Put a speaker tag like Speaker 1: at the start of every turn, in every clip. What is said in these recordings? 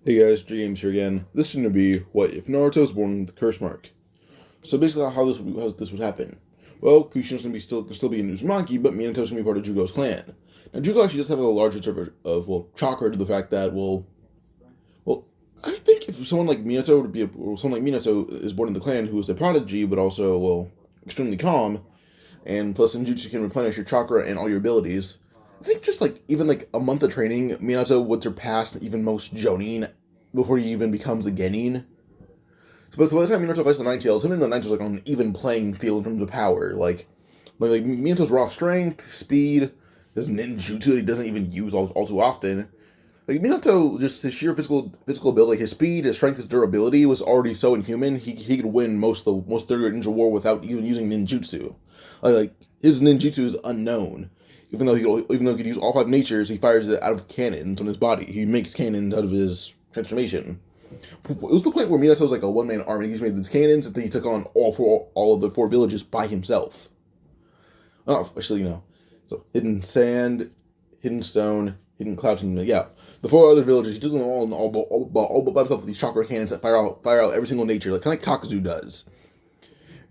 Speaker 1: Hey guys, James here again. This is going to be what if Naruto was born with the curse mark. So basically, how this would happen. Well, Kushin's going to still be in Uzumaki, but Minato's going to be part of Jugo's clan. Now, Jugo actually does have a large reserve of chakra to the fact that well, I think if someone like Minato is born in the clan who is a prodigy, but also extremely calm, and plus ninjutsu can replenish your chakra and all your abilities. I think just even a month of training, Minato would surpass even most Jonin before he even becomes a Genin. So by the time Minato fights the Nine Tails, him and the Nine Tails are on an even playing field in terms of power. Like Minato's raw strength, speed, his ninjutsu that he doesn't even use all too often. Like Minato, just his sheer physical ability, his speed, his strength, his durability was already so inhuman. He could win most third grade ninja war without even using ninjutsu. Like his ninjutsu is unknown. Even though he could use all five natures, he fires it out of cannons on his body. He makes cannons out of his transformation. It was the point where Minato was like a one-man army. He made these cannons, and then he took on all of the four villages by himself. Oh, actually, no. So hidden sand, hidden stone, hidden cloud. Yeah, the four other villages. He took them all by himself with these chakra cannons that fire out every single nature, kind of like Kakazu does.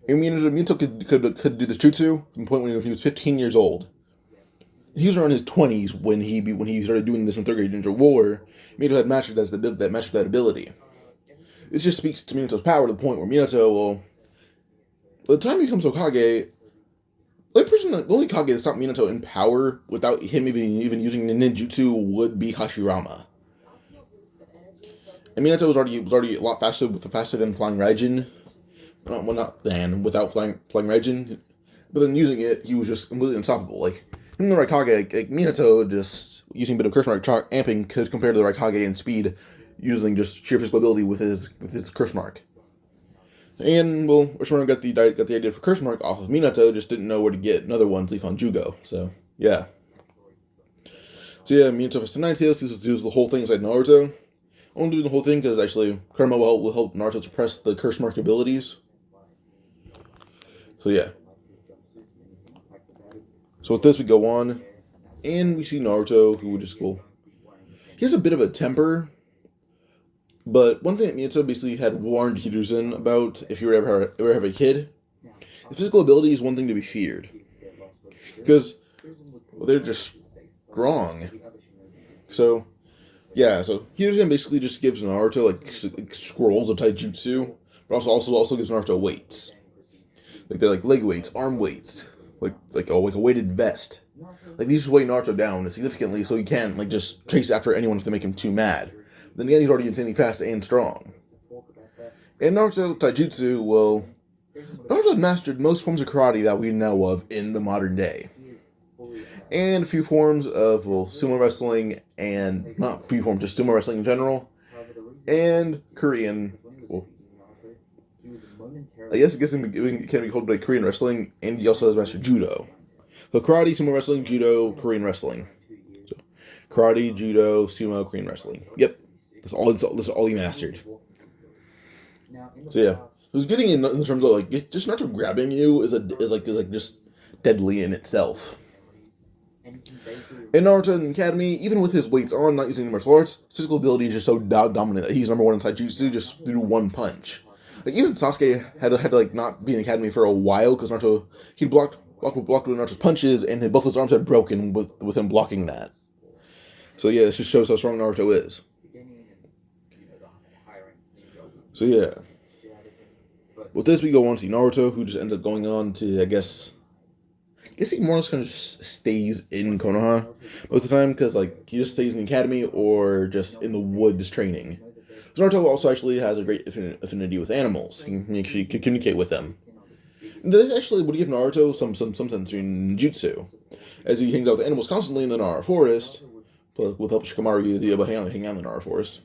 Speaker 1: And Minato could do this jutsu from the point when he was 15 years old. He was around his 20s when he started doing this in third grade ninja war. Minato had mastered that ability. It just speaks to Minato's power to the point where Minato, by the time he becomes Hokage, the only Kage that stopped Minato in power without him even using the ninjutsu would be Hashirama. And Minato was already a lot faster than Flying Raijin. Without Flying Raijin. But then using it, he was just completely unstoppable. Like, him and the Raikage, like Minato just using a bit of curse mark amping could compare to the Raikage in speed, using just sheer physical ability with his curse mark. And Orochimaru got the idea for curse mark off of Minato, just didn't know where to get another one until he found Juugo. So yeah. Minato fights the Nine Tails. This is the whole thing inside Naruto. I won't do the whole thing because actually Kurama will help Naruto suppress the curse mark abilities. So yeah. So with this we go on, and we see Naruto, who would just go. He has a bit of a temper, but one thing that Minato basically had warned Hiruzen about, if you ever have a kid, his physical ability is one thing to be feared, because they're just strong. So Hiruzen basically just gives Naruto like scrolls of taijutsu, but also gives Naruto weights. Like they're like leg weights, arm weights, like a weighted vest. Like these just weigh Naruto down significantly, so he can't just chase after anyone if they make him too mad. Then again, he's already insanely fast and strong. And Naruto taijutsu, Naruto mastered most forms of karate that we know of in the modern day, and a few forms of sumo wrestling, and not few forms, just sumo wrestling in general, and Korean. I guess it can be called Korean wrestling, and he also has mastered judo. So karate, sumo wrestling, judo, Korean wrestling. So karate, judo, sumo, Korean wrestling. Yep, that's all he mastered. So yeah, it was getting in terms of just Naruto grabbing you is just deadly in itself. In Naruto in the academy, even with his weights on, not using any martial arts, his physical ability is just so dominant that he's number one in taijutsu just through one punch. Like even Sasuke had to not be in the academy for a while because Naruto he blocked with Naruto's punches, and both his arms had broken with him blocking that. So yeah, this just shows how strong Naruto is. So yeah, with this we go on to Naruto, who just ends up going on to I guess he more or less kind of just stays in Konoha most of the time because he just stays in the academy or just in the woods training. Naruto also actually has a great affinity with animals. He can actually communicate with them. And this actually would give Naruto some sense in jutsu, as he hangs out with animals constantly in the Nara forest, with help of Shikamaru hang out in the Nara forest.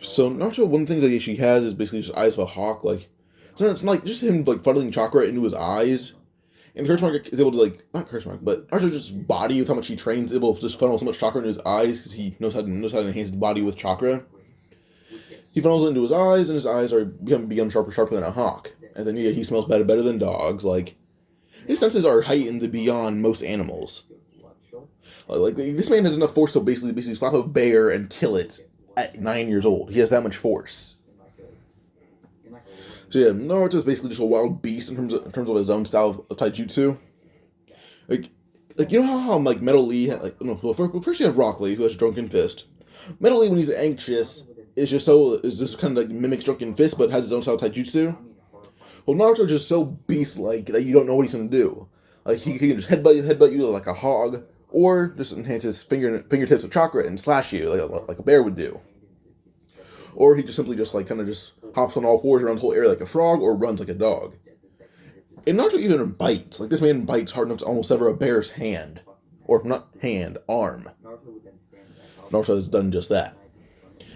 Speaker 1: So Naruto, one of the things that he actually has is basically just eyes of a hawk. It's not just him funneling chakra into his eyes. And the curse mark is able to not curse mark, but Naruto's just body with how much he trains, able to just funnel so much chakra into his eyes because he knows how to enhance his body with chakra. He funnels it into his eyes, and his eyes become sharper than a hawk. And then he smells better than dogs. His senses are heightened beyond most animals. Like this man has enough force to basically slap a bear and kill it at 9 years old. He has that much force. So yeah, Naruto's basically just a wild beast in terms of his own style of taijutsu. Like you know how like Metal Lee well, first you have Rock Lee, who has Drunken Fist. Metal Lee, when he's anxious, is just kind of like mimics Drunken Fist, but has his own style of taijutsu. Well, Naruto's just so beast-like that you don't know what he's gonna do. Like he can just headbutt you like a hog, or just enhance his fingertips with chakra and slash you like a bear would do. Or he just simply just like kind of just hops on all fours around the whole area like a frog, or runs like a dog. And Naruto even bites. Like this man bites hard enough to almost sever a bear's hand, or not hand, arm. Naruto has done just that.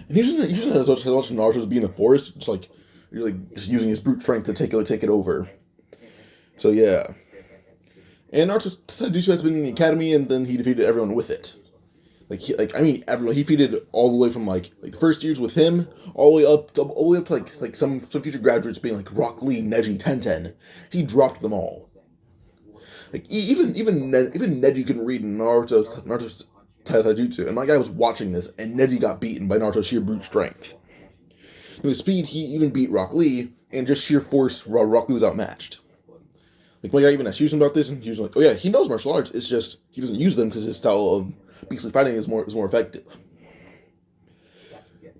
Speaker 1: And he usually has watched Naruto's be in the forest, just using his brute strength to take it over. So yeah. And Naruto's taijutsu has been in the academy, and then he defeated everyone with it. Everyone. He defeated all the way from like the first years with him, all the way up to like some future graduates being like Rock Lee, Neji, Tenten. He dropped them all. Like even Neji couldn't read Naruto's taijutsu, and my guy was watching this, and Neji got beaten by Naruto's sheer brute strength. With speed, he even beat Rock Lee, and just sheer force, Rock Lee was outmatched. Like, my guy even asked Houston about this, and he was like, oh yeah, he knows martial arts, it's just, he doesn't use them because his style of beastly fighting is more effective.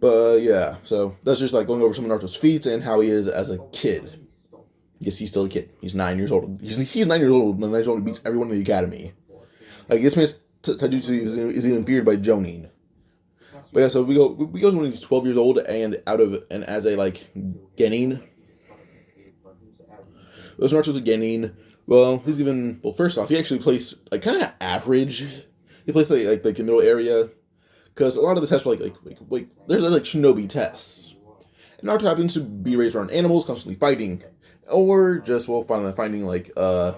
Speaker 1: But, yeah, so, that's just, like, going over some of Naruto's feats and how he is as a kid. Yes, he's still a kid. He's 9 years old. He's 9 years old, and 9 years old, and beats everyone in the academy. Like, this man's taijutsu is even feared by Jonin. But yeah, so we go when he's 12 years old and as a like Genin. Those Naruto's a Genin. Well, he's given first off, he actually plays like kind of average. He plays like the middle area, because a lot of the tests were like they're like shinobi tests. And Naruto happens to be raised around animals, constantly fighting, or just finding like a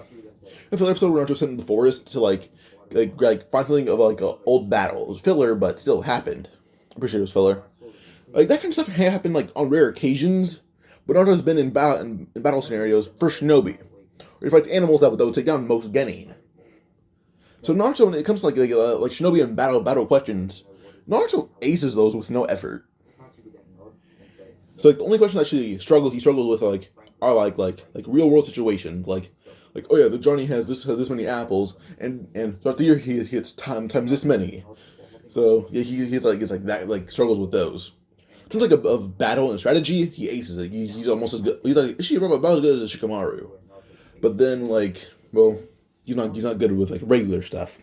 Speaker 1: filler episode where Naruto sent in the forest to like find something of like an old battle. It was filler, but still happened. I'm pretty sure it was filler. Like that kind of stuff happened like on rare occasions, but Naruto's been in battle scenarios for shinobi, where he fights animals that would take down most Genin. So Naruto, when it comes to like shinobi and battle questions, Naruto aces those with no effort. So like the only question he struggled with are like real world situations, like oh yeah, the Johnny has this many apples, and throughout the year he hits times this many. So yeah, he's struggles with those. In terms of battle and strategy, he aces it. He's almost as good. He's like about as good as Shikamaru. But then he's not good with like regular stuff.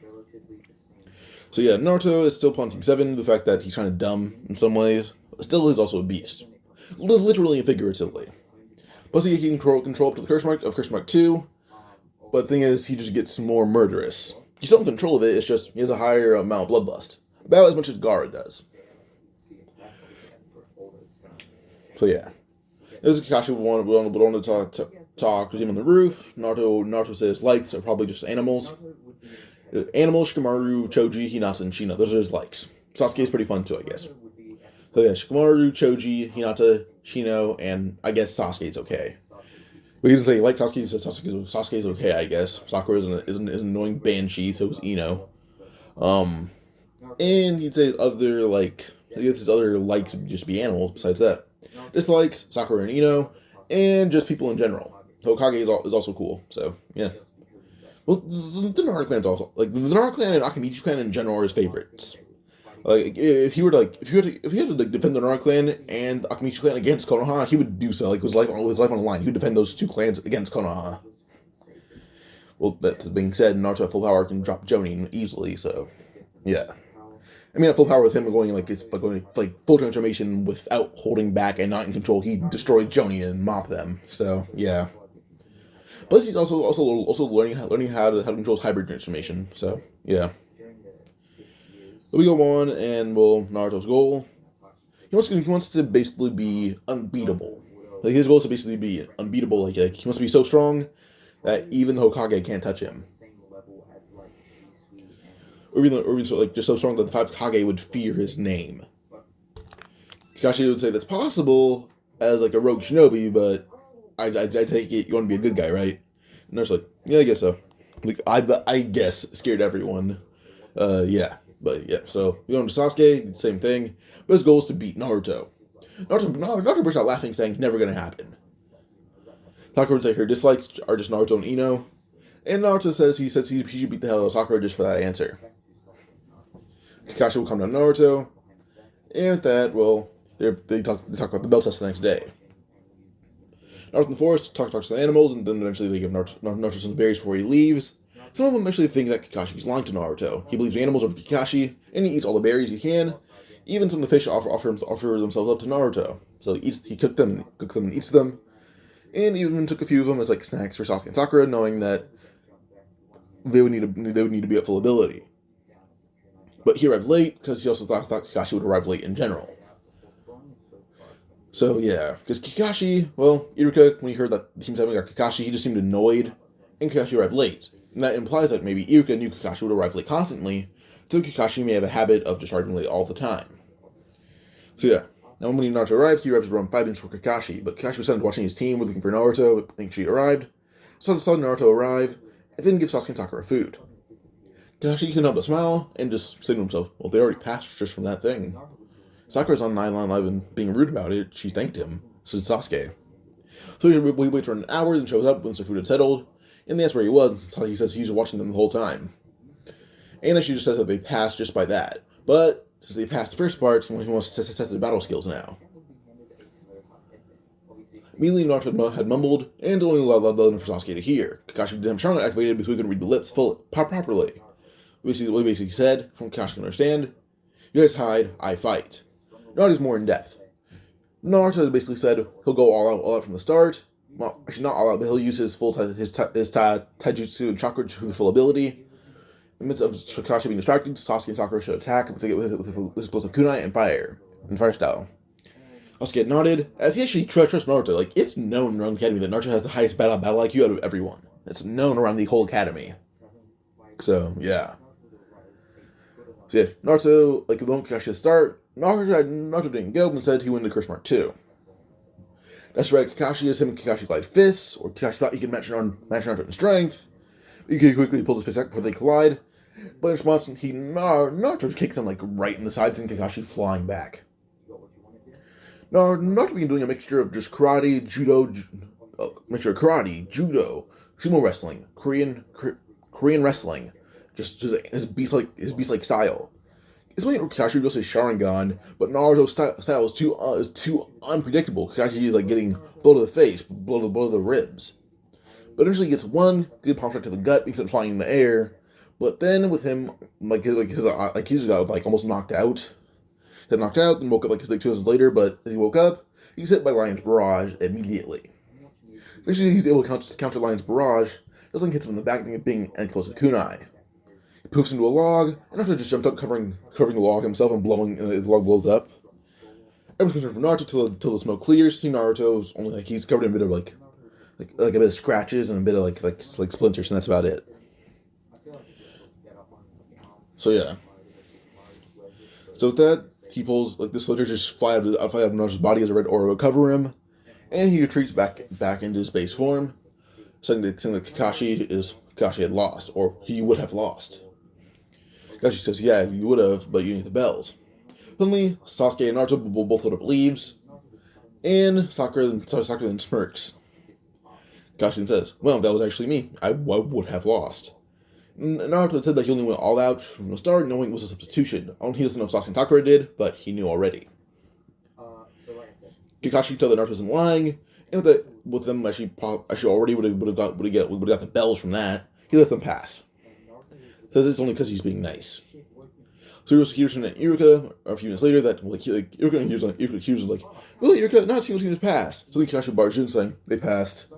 Speaker 1: So yeah, Naruto is still Team 7. The fact that he's kind of dumb in some ways, still is also a beast, literally and figuratively. Plus he can control up to the curse mark 2. But the thing is, he just gets more murderous. He's still in control of it. It's just he has a higher amount of bloodlust, about as much as Gaara does. So yeah, this is Kakashi would want to talk with him on the roof. Naruto says likes are probably just animals. Animals, Shikamaru, Choji, Hinata, and Shino. Those are his likes. Sasuke is pretty fun too, I guess. So yeah, Shikamaru, Choji, Hinata, Shino, and I guess Sasuke's okay. But he doesn't say he likes Sasuke. He says Sasuke's okay, I guess. Sakura is an annoying banshee, so is Ino. And he'd say his other likes would just be animals. Besides that, dislikes Sakura and Ino, and just people in general. Hokage is also cool. So yeah. Well, the Naruto clan's also like the Naruto clan and Akamichi clan in general are his favorites. Like if he had to defend the Naruto clan and Akamichi clan against Konoha, he would do so. Like his life on the line, he would defend those two clans against Konoha. Well, that being said, Naruto at full power can drop Jonin easily. So yeah. I mean, at full power with him going full transformation without holding back and not in control, he destroyed Jonin and mop them. So yeah. Plus, he's also learning how to control his hybrid transformation. So yeah. But we go on, and Naruto's goal. He wants to basically be unbeatable. Like his goal is to basically be unbeatable. Like he wants to be so strong that even the Hokage can't touch him. Or even so, just so strong that the 5 Kage would fear his name. Kakashi would say that's possible as like a rogue shinobi, but I take it you want to be a good guy, right? And Naruto's like, yeah, I guess so. Like I guess scared everyone. Yeah. But yeah, so we go on to Sasuke, same thing. But his goal is to beat Naruto. Naruto bursts out laughing, saying, never gonna happen. Sakura would say her dislikes are just Naruto and Ino. And Naruto says he should beat the hell out of Sakura just for that answer. Kakashi will come down Naruto. And with that, well, they talk about the bell test the next day. Naruto in the forest talks to the animals, and then eventually they give Naruto some berries before he leaves. Some of them actually think that Kakashi's lying to Naruto. He believes the animals over Kakashi, and he eats all the berries he can. Even some of the fish offer themselves up to Naruto. So he cooked them and eats them. And even took a few of them as like snacks for Sasuke and Sakura, knowing that they would need to be at full ability. But he arrived late because he also thought Kakashi would arrive late in general. So yeah, because Kakashi, well, Iruka, when he heard that the team's having got Kakashi, he just seemed annoyed, and Kakashi arrived late. And that implies that maybe Iruka knew Kakashi would arrive late constantly, so Kakashi may have a habit of just arriving late all the time. So yeah, now when Naruto arrived, he arrived around 5 minutes before Kakashi, but Kakashi was sent watching his team, looking for Naruto, thinking she arrived, so saw Naruto arrive, and then give Sasuke and Sakura food. Kakashi couldn't help but smile, and just say to himself, well, they already passed just from that thing. Sakura's on 9 line live and being rude about it. She thanked him, said Sasuke. So he waits for an hour, then shows up once their food had settled, and they ask where he was, and he says he's watching them the whole time. And she just says that they passed just by that. But, since they passed the first part, he wants to test their battle skills now. Immediately, Naruto had mumbled, and only loud enough for Sasuke to hear. Kakashi didn't have charm activated because we couldn't read the lips properly. What he basically said, from Kakashi can understand, you guys hide, I fight. Naruto's more in depth. Naruto basically said he'll go all out from the start. Well, actually not all out, but he'll use his taijutsu and chakra to the full ability. In the midst of Kakashi being distracted, Sasuke and Sakura should attack with explosive kunai and fire style. Sasuke nodded, as he actually trusts Naruto. Like, it's known around the academy that Naruto has the highest battle IQ out of everyone. It's known around the whole academy. So, yeah. So yeah, Naruto, like the moment Kakashi start, Naruto didn't go, but said he went to Curse Mark 2. That's right, Kakashi is him and Kakashi collide fists, or Kakashi thought he could match Naruto in strength. He quickly pulls his fist out before they collide, but in response, Naruto kicks him like right in the sides and Kakashi flying back. Naruto began doing a mixture of just karate, judo, sumo wrestling, Korean wrestling. Just his beast-like style. It's when Kakashi goes to Sharingan, but Naruto's style is too unpredictable. Kakashi is like getting blow to the face, blow to the ribs. But eventually he gets one good palm strike to the gut, makes him flying in the air. But then with him, he's got like almost knocked out. He got knocked out, then woke up like 2 seconds later. But as he woke up, he's hit by Lion's Barrage immediately. Eventually he's able to counter Lion's Barrage. Doesn't hit him in the back, being an explosive kunai. He poofs into a log, and Naruto just jumped up, covering the log himself, and the log blows up. Everyone's concerned for Naruto till the smoke clears. See Naruto's only like he's covered in a bit of like a bit of scratches and a bit of like splinters, and that's about it. So yeah. So with that, he pulls like the splinters just fly out of Naruto's body as a red aura cover him, and he retreats back into his base form, saying that Kakashi had lost, or he would have lost. Kakashi says, yeah, you would have, but you need the bells. Suddenly, Sasuke and Naruto both hold up leaves, and Sakura then smirks. Kakashi says, well, that was actually me. I would have lost. And Naruto said that he only went all out from the start, knowing it was a substitution. He doesn't know if Sasuke and Sakura did, but he knew already. Kakashi told that Naruto wasn't lying, and with them actually already would have got the bells from that. He lets them pass. Says it's only because he's being nice. So Hiroshi and Iruka a few minutes later that Iruka and Hiroshi like, well, Iruka, not seeing this pass. So then Kakashi barges in saying they passed.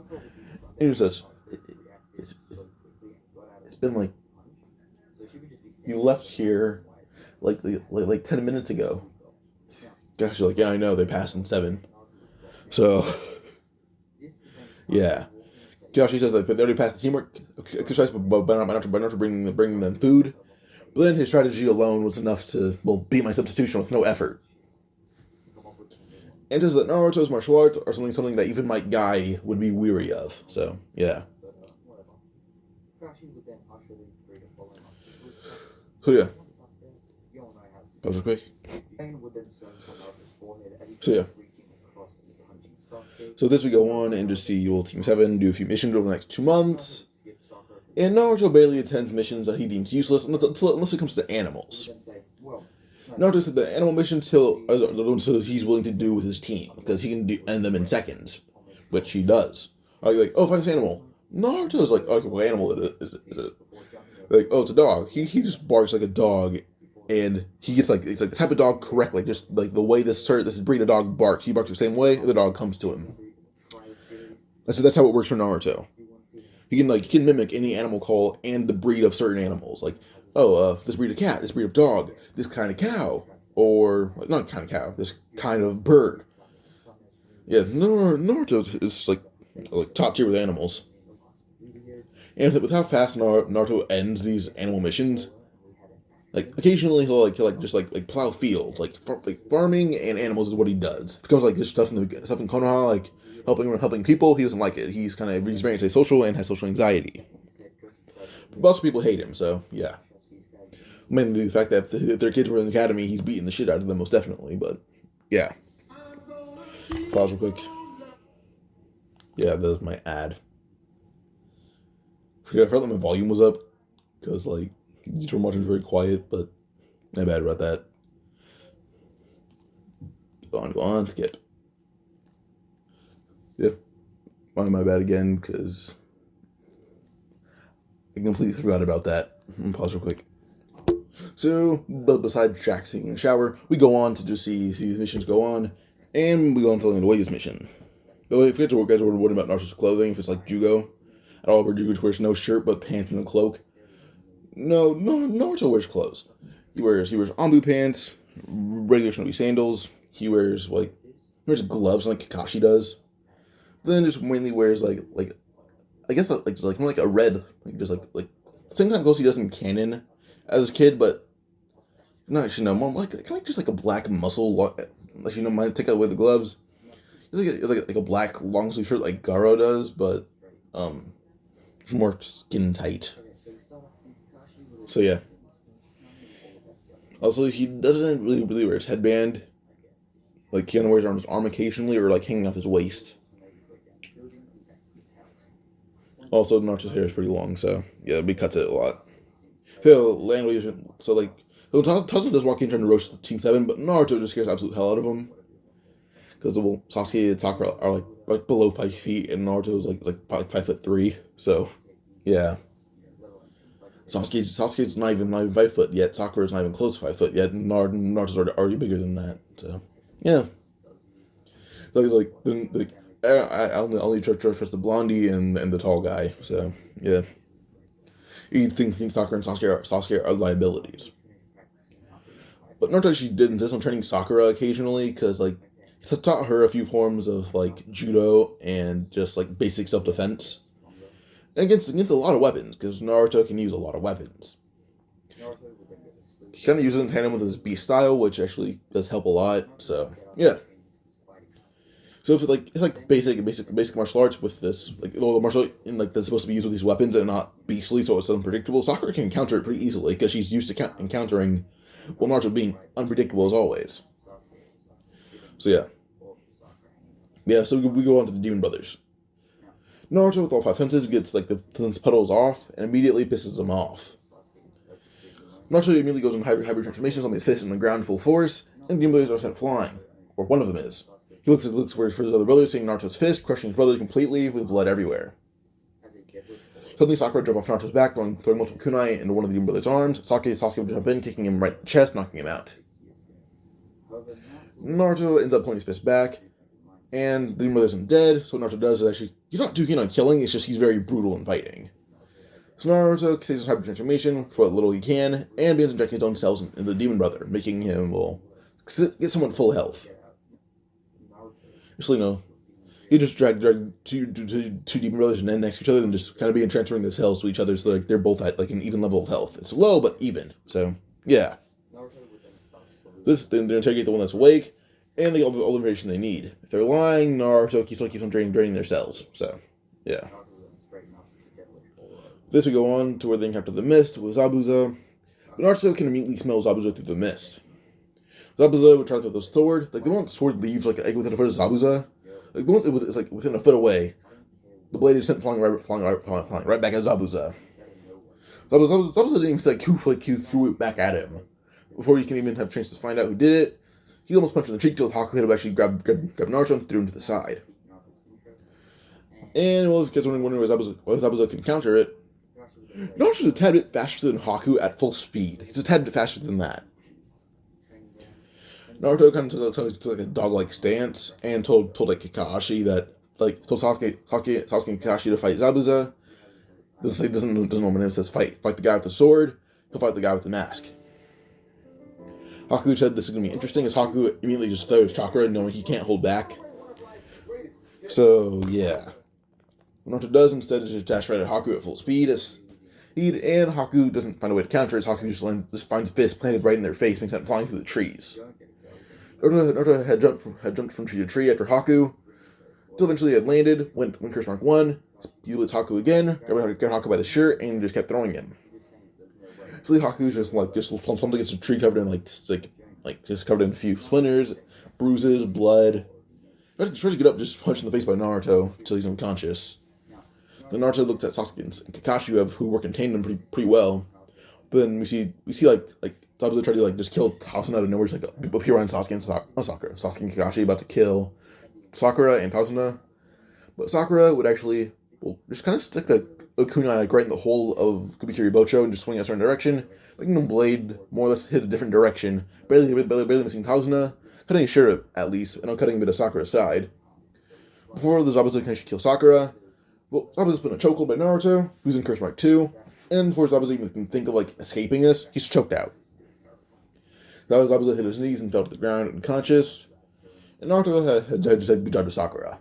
Speaker 1: And he says, it's been like you left here like 10 minutes ago. Kakashi's like, yeah, I know, they passed in 7. So yeah. Kakashi says that they already passed the teamwork exercise by not bringing them food. But then his strategy alone was enough to, beat my substitution with no effort. And says that Naruto's martial arts are something that even Mike Guy would be weary of. So, yeah. So yeah, that was quick. So yeah. So this we go on and just see Team 7 do a few missions over the next 2 months. And Naruto barely attends missions that he deems useless unless it comes to animals. Naruto said the animal missions are the ones he's willing to do with his team, because he can end them in seconds, which he does. Like, oh, find this animal. Naruto's like, okay, what animal is it? Like, oh, it's a dog. He just barks like a dog, and he gets like, it's like the type of dog correctly, just like the way this breed of dog barks. He barks the same way, and the dog comes to him. So that's how it works for Naruto. He can mimic any animal call and the breed of certain animals. Like, oh, this breed of cat, this breed of dog, this kind of cow, or not kind of cow, this kind of bird. Yeah, Naruto is like top tier with animals. And with how fast Naruto ends these animal missions, like occasionally he'll just plow fields, like farming and animals is what he does. If it comes like this stuff in Konoha, like helping people, he doesn't like it. He's very antisocial and has social anxiety. But most people hate him, so yeah. Mainly the fact that if their kids were in the academy, he's beating the shit out of them most definitely. But yeah. Pause real quick. Yeah, that was my ad. I felt like my volume was up because you were watching very quiet, but my bad about that. Go on, skip. Yeah, my bad again because I completely forgot about that. Pause real quick. So, but besides Jack sitting in the shower, we go on to just see these missions go on, and we go on to the latest mission. But if you guys are worried about Naruto's clothing, if it's like Juugo, at all where Juugo wears no shirt but pants and a cloak. No, Naruto wears clothes. He wears Ambu pants, regular shinobi sandals. He wears gloves like Kakashi does. Then just mainly wears like I guess more like a red, like same kind of clothes he does in canon as a kid, but not actually no more like kind of just like a black muscle. Like might take away the gloves. It's like a black long sleeve shirt like Gaara does, but more skin tight. So yeah. Also, he doesn't really wear his headband. Like he only wears it on his arm occasionally, or like hanging off his waist. Also, Naruto's hair is pretty long, so yeah, he cuts it a lot. So Tazo does walk in trying to roast Team 7, but Naruto just scares the absolute hell out of him. Because Sasuke and Sakura are like below 5 feet, and Naruto's like 5'3". So yeah. Sasuke's not even 5 foot yet. Sakura's not even close to 5 foot yet. And Naruto's already bigger than that. So yeah. So I only trust the blondie and the tall guy. So yeah. He thinks Sakura and Sasuke are liabilities. But Naruto actually did insist on training Sakura occasionally because he taught her a few forms of judo and just basic self defense. Against a lot of weapons, because Naruto can use a lot of weapons. He kind of uses it in tandem with his beast style, which actually does help a lot. So yeah. So if it's basic martial arts with this, the martial art that's supposed to be used with these weapons and not beastly, so it's unpredictable. Sakura can counter it pretty easily because she's used to encountering Naruto being unpredictable as always. So yeah. Yeah, so we go on to the Demon Brothers. Naruto, with all 5 senses, gets the sense puddles off and immediately pisses them off. Naruto immediately goes into hybrid transformations on his fist on the ground full force, and the Demon Brothers are sent flying. Or one of them is. He looks for his other brothers, seeing Naruto's fist, crushing his brother completely with blood everywhere. Suddenly, Sakura jumps off Naruto's back, throwing multiple kunai into one of the Demon Brothers' arms. Sasuke will jump in, kicking him right in the chest, knocking him out. Naruto ends up pulling his fist back, and the Demon Brother isn't dead, so what Naruto does is actually, he's not too keen on killing, it's just he's very brutal in fighting. So Naruto stays in hybrid transformation for what little he can, and begins injecting his own cells into the Demon Brother, making him, get somewhat full health. Actually, he just dragged two Demon Brothers and then next to each other and just kind of being transferring the cells to each other so they're both at an even level of health. It's low, but even. So, yeah. They interrogate the one that's awake, and they get all the information they need. If they're lying, Naruto keeps on draining their cells. So, yeah. This we go on to where they encounter the mist with Zabuza. But Naruto can immediately smell Zabuza through the mist. Zabuza would try to throw the sword. Like, the one sword leaves, like within a foot of Zabuza. Like, the one it's like within a foot away. The blade is sent flying right back at Zabuza. Zabuza didn't even say Q threw it back at him. Before you can even have a chance to find out who did it, he almost punched in the cheek till Haku had to actually grab Naruto and threw him to the side. And, well, if you guys wondering where Zabuza can counter it, Naruto's a tad bit faster than Haku at full speed. He's a tad bit faster than that. Naruto kind of took like a dog-like stance and told like Kakashi that, like, told Sasuke and Kakashi to fight Zabuza. Doesn't know my name, says fight the guy with the sword, he'll fight the guy with the mask. Haku said this is going to be interesting, as Haku immediately just throws chakra, knowing he can't hold back. So, yeah. What Naruto does instead is just dash right at Haku at full speed, and Haku doesn't find a way to counter it, as Haku just finds a fist planted right in their face, makes them flying through the trees. Naruto had jumped from tree to tree after Haku, until eventually he had landed, went curse mark 1, he hits Haku again, grabbed Haku by the shirt, and just kept throwing him. So Haku's just something against a tree covered in just covered in a few splinters, bruises, blood. He tries to get up, just punched in the face by Naruto until he's unconscious. Then Naruto looks at Sasuke and Kakashi, who were contained him pretty well. But then we see like Zabuza try to just kill Tsunade out of nowhere, just appear on Sasuke and Sasuke and Kakashi about to kill Sakura and Tsunade. But Sakura would actually just kind of stick the kunai right in the hole of Kubikiri Bocho and just swing in a certain direction, making the blade more or less hit a different direction, barely missing Tsunade, cutting his shirt at least, and cutting a bit of Sakura aside. Before the Zabuza can actually kill Sakura, Zabuza's put in a chokehold by Naruto, who's in Curse Mark 2, and before Zabuza even can think of escaping this, he's choked out. Zabuza hit his knees and fell to the ground unconscious, and Naruto had just said good job to Sakura.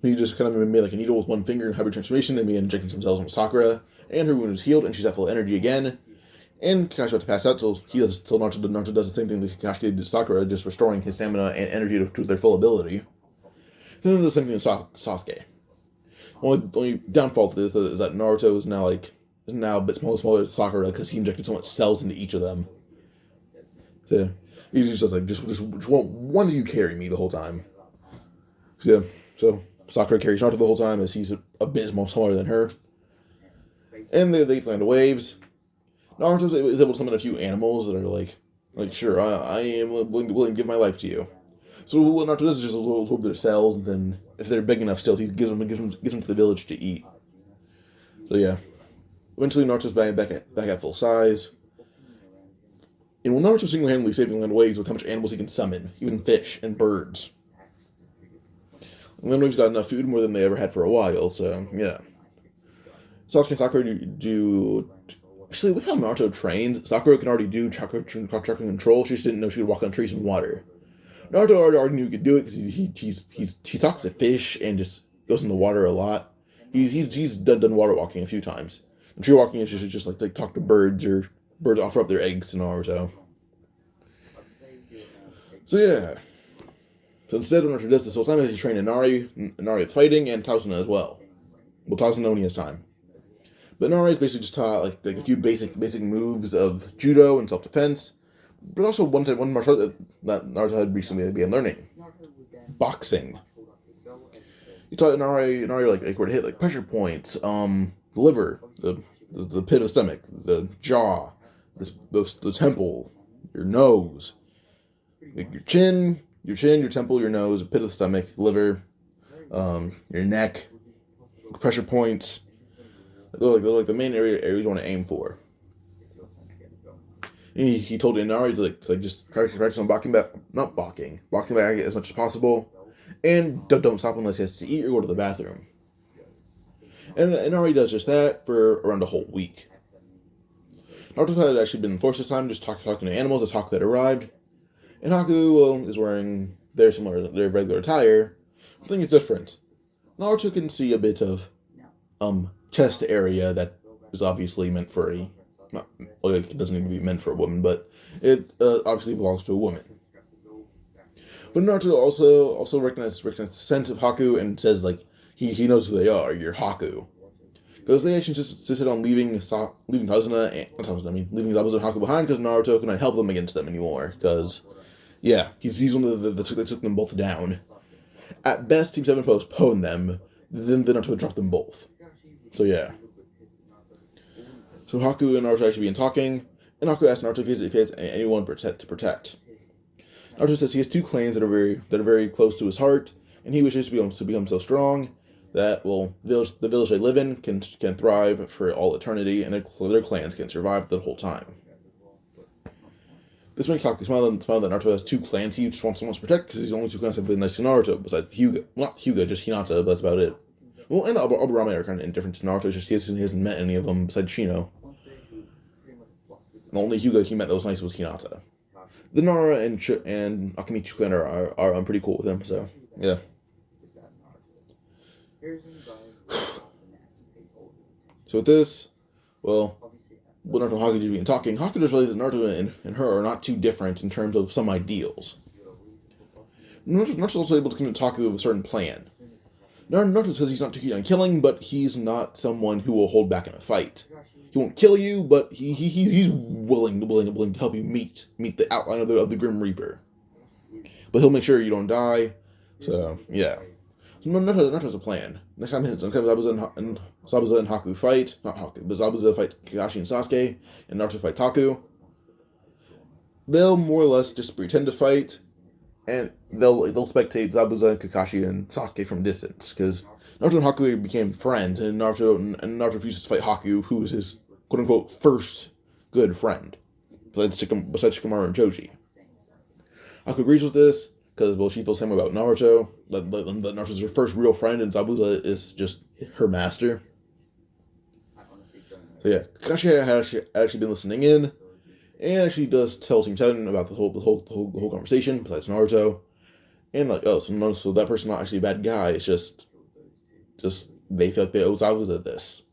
Speaker 1: He just kind of made a needle with one finger and hybrid transformation and began injecting some cells into Sakura, and her wound is healed and she's at full energy again. And Kakashi's about to pass out till Naruto does the same thing that Kakashi did to Sakura, just restoring his stamina and energy to their full ability. Then there's the same thing with Sasuke. Only downfall to this is that Naruto is now a bit smaller than Sakura because he injected so much cells into each of them. So he's just one of you carry me the whole time. So Sakura carries Naruto the whole time as he's a bit smaller than her. And they fly into waves. Naruto is able to summon a few animals that are sure, I am willing to give my life to you. So what Naruto does is just absorb their cells, and then if they're big enough still, he gives them to the village to eat. So yeah. Eventually Naruto's back at full size. And Naruto single-handedly saving the land waves with how much animals he can summon, even fish and birds. And then we've got enough food, more than they ever had for a while, so, yeah. Sasuke and Sakura do... Actually, with how Naruto trains, Sakura can already do chakra control, she just didn't know she could walk on trees and water. Naruto already knew he could do it, because he talks to fish and just goes in the water a lot. He's done water walking a few times. And tree walking is just talk to birds, or birds offer up their eggs to Naruto. So, yeah. So instead, what Naruto does this whole time is he trains Inari with fighting, and Tsunade as well. Well, Tsunade when he has time. But Inari is basically just taught a few basic moves of judo and self-defense, but also one martial art that Naruto had recently began learning: boxing. He taught Inari where to hit pressure points, the liver, the pit of the stomach, the jaw, the temple, your nose, your chin, your temple, your nose, pit of the stomach, liver, your neck, pressure points. They're the main areas you want to aim for. And he told Inari to just practice on boxing back as much as possible, and don't stop unless he has to eat or go to the bathroom. And Inari does just that for around a whole week. Naruto had actually been forced this time, just talking to animals as Haku had arrived. And Haku, is wearing their regular attire. I think it's different. Naruto can see a bit of chest area that is obviously meant for it doesn't need to be meant for a woman, but it obviously belongs to a woman. But Naruto also recognizes the scent of Haku and says he knows who they are. You're Haku. Because they actually insisted on leaving Zabuza and Haku behind because Naruto could not help them against them anymore. Because, yeah, he's one of the that took them both down. At best, Team 7 postponed them, then Naruto dropped them both. So, yeah. So Haku and Naruto actually began talking, and Haku asked Naruto if he has anyone to protect. Naruto says he has two clans that are very close to his heart, and he wishes to become so strong that, well, the village they live in can thrive for all eternity, and their clans can survive the whole time. This makes Haku smile that Naruto has two clans he just wants to protect, because these only two clans that have been nice to Naruto, besides Hyuga. Well, not Hyuga, just Hinata, but that's about it. Well, and the Aburame are kind of indifferent to Naruto, just he hasn't met any of them besides Shino. The only Hyuga he met that was nice was Hinata. The Nara and Akamichi clan are I'm pretty cool with him, so, yeah. So with this, well, when Naruto and Haku just began talking, Haku just realized that Naruto and her are not too different in terms of some ideals. Naruto's also able to convince Haku of a certain plan. Naruto says he's not too keen on killing, but he's not someone who will hold back in a fight. He won't kill you, but he's willing to help you meet the outline of the Grim Reaper. But he'll make sure you don't die. So yeah. So Naruto has a plan. Next time Zabuza and Haku fight, not Haku, but Zabuza fight Kakashi and Sasuke, and Naruto fight Haku. They'll more or less just pretend to fight, and they'll spectate Zabuza and Kakashi and Sasuke from distance, because Naruto and Haku became friends, and Naruto refuses to fight Haku, who is his quote-unquote first good friend, besides Shikamaru and Choji. Haku agrees with this, because, well, she feels the same way about Naruto, that Naruto's her first real friend, and Zabuza is just her master. So yeah, Kakashi had actually been listening in, and actually does tell Team 7 about the whole conversation, besides Naruto. And like, oh, so that person's not actually a bad guy, it's just they feel like they owe Zabuza this.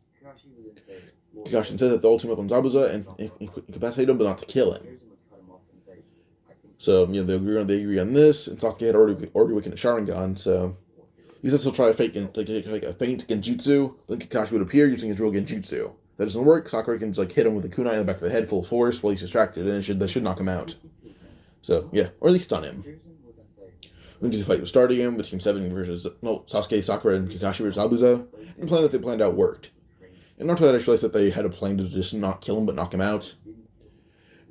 Speaker 1: Kakashi says that they'll team up on Zabuza and incapacitate him, but not to kill him. So, they agree on this, and Sasuke had already awakened a Sharingan, so he says he'll try to fake a feint Genjutsu, then Kakashi would appear using his real Genjutsu. If that doesn't work, Sakura can just hit him with a kunai in the back of the head full force while he's distracted, and that should knock him out. So, yeah, or at least stun him. When the fight was starting him, with Team 7 versus Sasuke, Sakura, and Kakashi versus Zabuza, and the plan that they planned out worked. And Naruto had actually realized that they had a plan to just not kill him, but knock him out.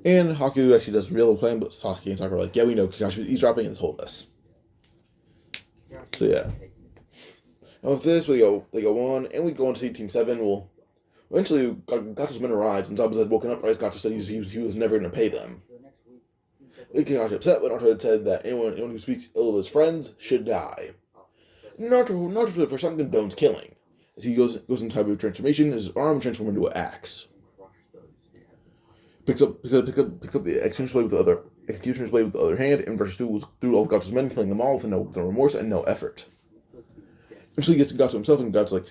Speaker 1: And Haku actually does reveal the plan, but Sasuke and Sakura are like, yeah, we know Kakashi was eavesdropping and told us. So yeah. And with this, they go on, and we go on to see Team 7. Well, eventually, Gato's men arrives, and Zabuza had woken up, right? Gato said he was never going to pay them. Kakashi upset when Naruto had said that anyone who speaks ill of his friends should die. Naruto for the first time condones killing. As he goes into type of transformation, his arm transforms into an axe. Picks up the executioner's blade with the other hand, and rushes through all of Gato's men, killing them all with no remorse and no effort. Eventually, he gets Gato himself, and Gato's like,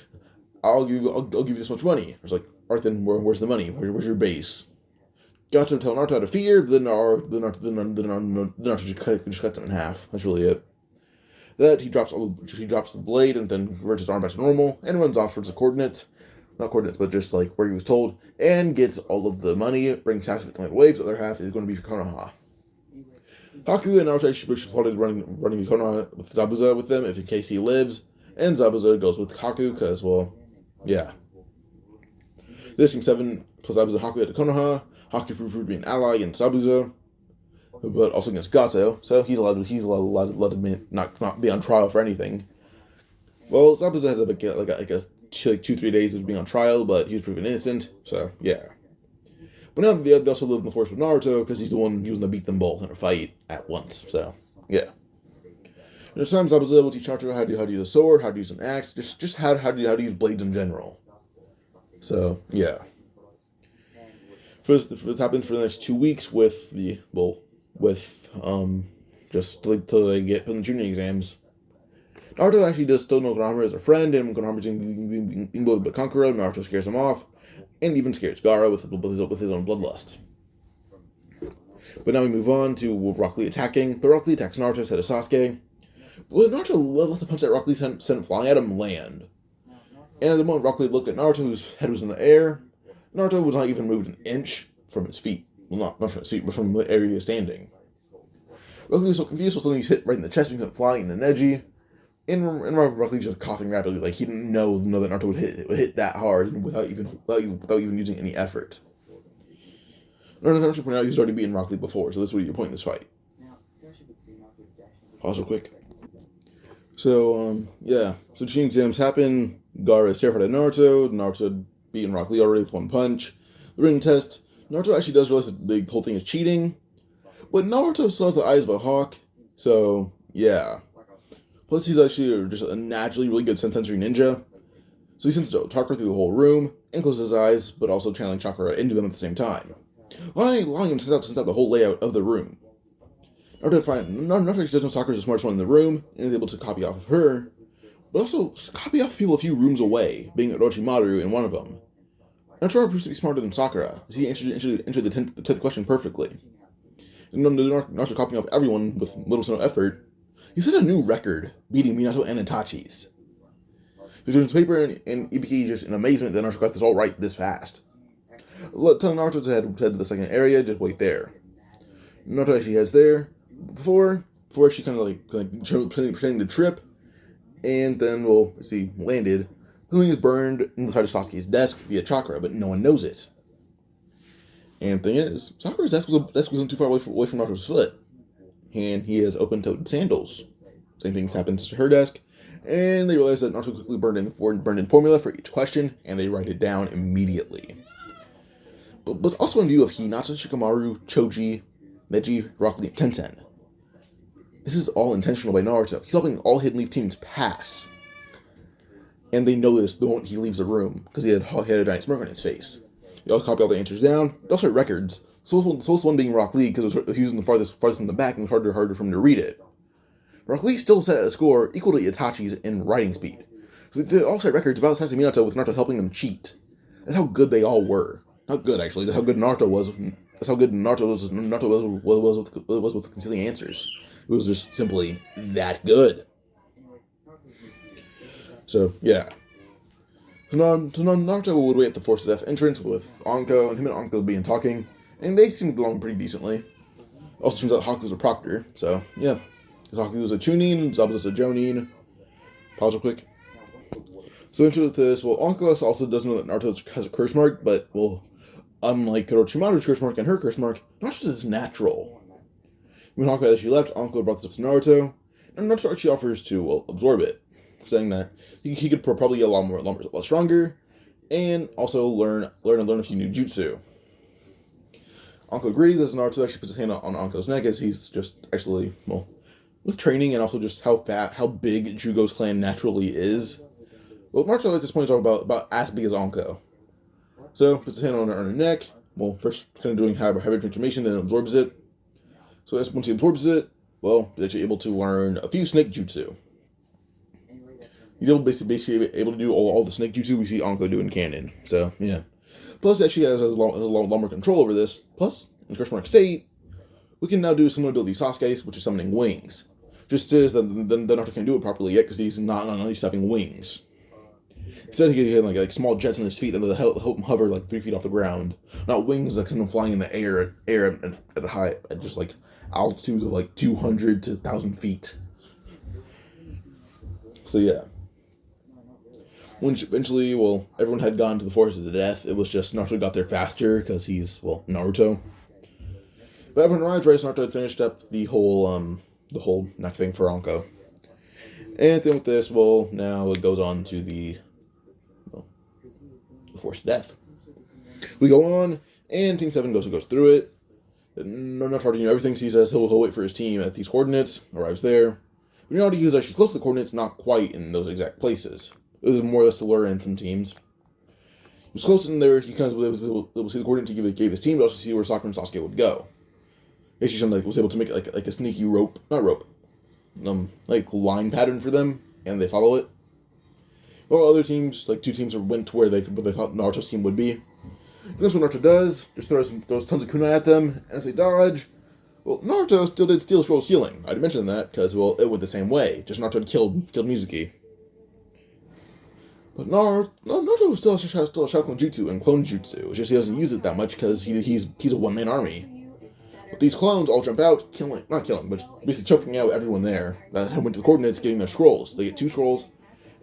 Speaker 1: I'll give you this much money. It's like, Arthur, where's the money? Where's your base? Gato tell Naruto how to fear, then Naruto just cuts him in half. That's really it. That he drops the blade and then reverts his arm back to normal and runs off towards the coordinates. Not coordinates, but just like where he was told, and gets all of the money, brings half of it to Land Waves, the other half is going to be for Konoha. Haku and Naruto actually plotted running Konoha with Zabuza with them, if in case he lives, and Zabuza goes with Haku, because, well, yeah. This Team 7 plus Zabuza and Haku head to Konoha. Haku proved to be an ally against Zabuza, but also against Gato, so he's allowed to not be on trial for anything. Well, Zabuza had like a 2-3 days of being on trial, but he was proven innocent, so yeah. But now they also live in the forest with Naruto, because he's the one who's going to beat them both in a fight at once, so yeah. There's times Zabuza will teach Naruto how to use a sword, how to use an axe, just how to use blades in general. So yeah. First, this happens for the next 2 weeks just till they get in the Chunin exams. Naruto actually does still know Kurama as a friend, and when Kurama's being bullied by Kankuro, Naruto scares him off, and even scares Gaara with his own bloodlust. But now we move on to Rock Lee attacking, but Rock Lee attacks Naruto instead of Sasuke. But Naruto lets the punch that Rock Lee sent flying at him land. And at the moment Rock Lee looked at Naruto, whose head was in the air, Naruto was not even moved an inch from his feet. Well, not from his feet, but from the area he was standing. Rock Lee was so confused, so suddenly he's hit right in the chest, because flying into Neji. And Rock Lee just coughing rapidly, like he didn't know that Naruto would hit that hard without even using any effort. Naruto pointed out he's already beaten Rock Lee before, so this is what you're pointing this fight. Pause real quick. So, yeah. So Chunin exams happen. Gaara is terrified of Naruto. Naruto had beaten Rock Lee already with one punch. The written test. Naruto actually does realize that the whole thing is cheating. But Naruto still has the eyes of a hawk. So, yeah. Plus, he's actually just a naturally really good sensory ninja. So he sends chakra through the whole room and closes his eyes, but also channeling chakra into them at the same time, allowing him to sense out the whole layout of the room. Naruto actually does know Sakura is the smartest one in the room and is able to copy off of her, but also copy off people a few rooms away, being Orochimaru in one of them. Naruto proves to be smarter than Sakura, as he answered the 10th question perfectly. And Naruto copying off everyone with little to no effort, he set a new record, beating Minato and Itachi's. He was doing his paper, and Ibiki just in amazement that Naruto got this all right this fast. Telling Naruto to head to the second area, just wait there. Naruto actually heads there before she kind of pretending to trip, and then landed. Something is burned inside of Sasuke's desk via chakra, but no one knows it. And the thing is, Sakura's desk wasn't too far away from Naruto's foot, and he has open-toed sandals. Same things happens to her desk, and they realize that Naruto quickly burned in formula for each question, and they write it down immediately. But also in view of Hinata, Shikamaru, Choji, Neji, Rock Lee, and Tenten. This is all intentional by Naruto. He's helping all Hidden Leaf teams pass. And they know this the moment he leaves the room, because he had a giant smirk on his face. They all copy all the answers down. They also write records. So one being Rock Lee, because he was using the farthest in the back, and it was harder for him to read it. Rock Lee still set a score equal to Itachi's in writing speed. So they all set records about Sasuke Minato with Naruto helping them cheat. That's how good they all were. Not good, actually. That's how good Naruto was. That's how good Naruto was with concealing answers. It was just simply that good. So, yeah. So Naruto would wait at the Force of Death entrance with Anko, and him and Anko being talking, and they seemed to get along pretty decently. Also turns out Haku's a proctor, so, yeah. Haku's a Chunin, Zabuza's a Jonin. Pause real quick. So, into this, Anko also doesn't know that Naruto has a curse mark, but, unlike Orochimaru's curse mark and her curse mark, Naruto's is natural. When Haku had actually left, Anko brought this up to Naruto, and Naruto actually offers to, absorb it, saying that he could probably get a lot stronger, and also learn a few new jutsu. Anko agrees, as Naruto actually puts his hand on Anko's neck, as he's just actually, with training and also just how big Juugo's clan naturally is. Well, Naruto at this point is about as big as Anko. So, puts his hand on her neck, first kind of doing heavy transformation, then absorbs it. So once he absorbs it, he's actually able to learn a few snake jutsu. He's basically able to do all the snake jutsu we see Anko do in canon. So, yeah. Plus, he actually has a lot more control over this. Plus, in Curse Mark State, we can now do similar ability Sasuke's, which is summoning wings. Just is that Naruto can't do it properly yet because he's not used to having wings. Instead, he had like small jets on his feet that would help him hover 3 feet off the ground. Not wings like something flying in the air at just altitudes of 200 to 1,000 feet. So yeah. When eventually, everyone had gone to the Forest of the Death. It was just Naruto got there faster because he's Naruto. But everyone arrived right as Naruto had finished up the whole neck thing for Anko. And then with this, now it goes on to the Force of Death. We go on, and Team 7 goes through it. Naruto, everything he says, he'll wait for his team at these coordinates, arrives there. But in reality, he was actually close to the coordinates, not quite in those exact places. It was more or less to lure in some teams. He was close in there, he kind of was able to see the coordinates he gave his team, but also see where Sakura and Sasuke would go. He actually was able to make a sneaky line pattern for them, and they follow it. While other teams, 2 teams went to where they thought Naruto's team would be. And that's what Naruto does, just throws tons of kunai at them, and as they dodge, Naruto still did steal scroll stealing. I'd mentioned that, because, it went the same way, just Naruto had killed Mizuki. But Naruto still has a Shaolin Jutsu and Clone Jutsu. It's just he doesn't use it that much because he's a one-man army. But these clones all jump out, not killing, but basically choking out everyone there that went to the coordinates getting their scrolls. They get 2 scrolls,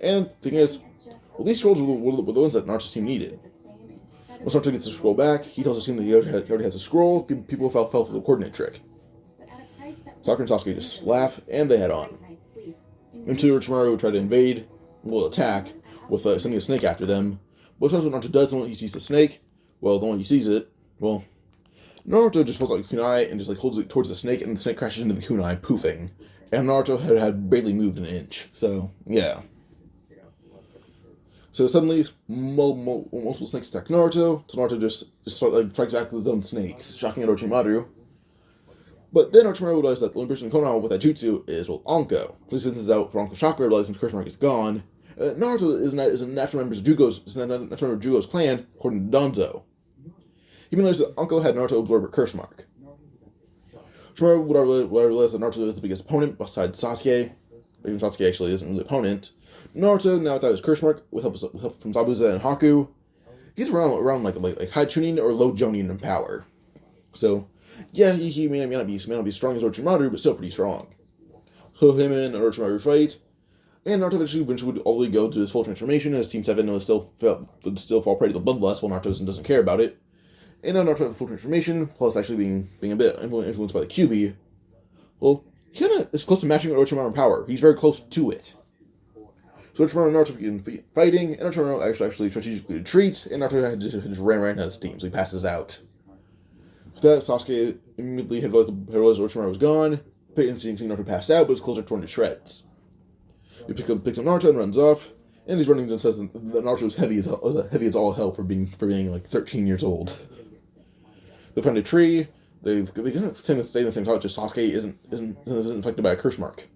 Speaker 1: and the thing is, well, these scrolls were the ones that Naruto's team needed. Once Naruto gets the scroll back, he tells his team that he already has a scroll. People fell for the coordinate trick. Sakura and Sasuke just laugh, and they head on. Until Orochimaru tried to invade, attack, with sending a snake after them. But sometimes what Naruto does, the moment he sees the snake, the moment he sees it, Naruto just pulls out a kunai and just holds it towards the snake, and the snake crashes into the kunai, poofing. And Naruto had barely moved an inch. So, yeah. So suddenly, multiple snakes attack Naruto, so Naruto just strikes back with his own snakes, shocking Orochimaru. But then Orochimaru realizes that the only person in Konoha with that jutsu is, Anko. He sends this out for Anko's chakra, realizing the curse mark is gone. Naruto is a natural member of Juugo's clan, according to Danzo. He realized that Anko had Naruto absorb her curse mark. Orochimaru would realize that Naruto is the biggest opponent besides Sasuke. Even Sasuke actually isn't really an opponent. Naruto, now without his curse mark, with help from Zabuza and Haku, he's around like high Chunin or low Jonin in power. So, yeah, he may not be as strong as Orochimaru, but still pretty strong. So him and Orochimaru fight, and Naruto eventually would all go to his full transformation, as Team 7 would still fall prey to the bloodlust while Naruto doesn't care about it. And now Naruto has full transformation, plus actually being a bit influenced by the QB. Well, he kind of is close to matching Orochimaru in power. He's very close to it. So Orochimaru and Naruto begin fighting, and Orochimaru actually strategically retreats, and Naruto just ran right into his team, so he passes out. After that, Sasuke immediately had realized Orochimaru was gone, and seeing Naruto passed out, but his clothes are torn to shreds. He picks up Naruto and runs off, and he's running and says that Naruto is heavy as all hell for being like 13 years old. They find a tree. They kind of tend to stay in the same spot. Just Sasuke isn't affected by a curse mark.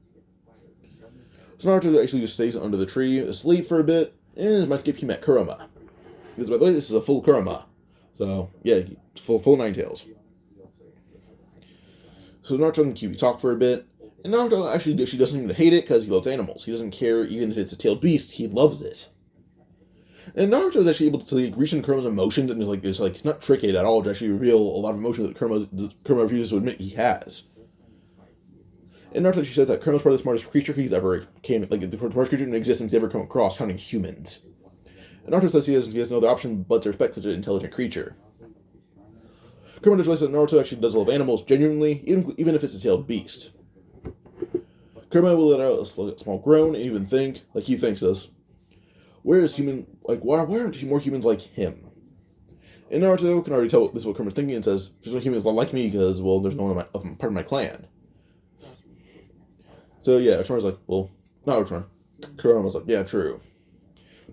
Speaker 1: So Naruto actually just stays under the tree, asleep for a bit, and might skip he met Kurama. Because by the way, this is a full Kurama. So yeah, full 9 tails. So Naruto and Kyuubi talk for a bit, and Naruto actually doesn't even hate it because he loves animals. He doesn't care even if it's a tailed beast. He loves it. And Naruto is actually able to reach into Kurama's emotions and just not trick it at all to actually reveal a lot of emotion that Kurama refuses to admit he has. And Naruto actually says that Kurama's probably the smartest creature he's ever the smartest creature in existence he's ever come across, counting humans. And Naruto says he has no other option but to respect such an intelligent creature. Kurama just realizes that Naruto actually does love animals genuinely, even if it's a tailed beast. Kurama will let out a small groan and even think, like he thinks this, why aren't more humans like him? And Naruto can already tell this is what Kurama's thinking and says, there's no humans like me because, there's no one part of my clan. So yeah, Orochimaru's like, not Orochimaru. Kurama's like, yeah, true.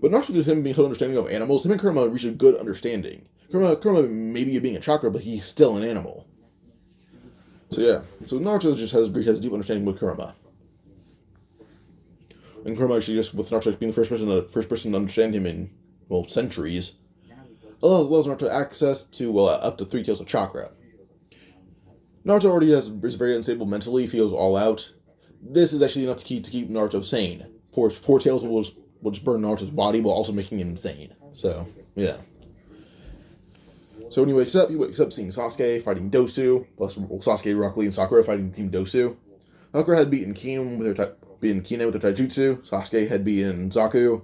Speaker 1: But Naruto, due to him being so understanding of animals, him and Kurama reach a good understanding. Kurama maybe being a chakra, but he's still an animal. So yeah, Naruto just has a deep understanding with Kurama. And Kurama actually just, with Naruto being the first person to understand him in, centuries, allows Naruto access to, up to 3 tails of chakra. Naruto already is very unstable mentally, feels all out. This is actually enough to keep Naruto sane. 4 tails will just burn Naruto's body while also making him insane. So, yeah. So when he wakes up seeing Sasuke fighting Dosu, plus Sasuke, Rock Lee, and Sakura fighting Team Dosu. Sakura had beaten Kine with her taijutsu. Sasuke had beaten Zaku.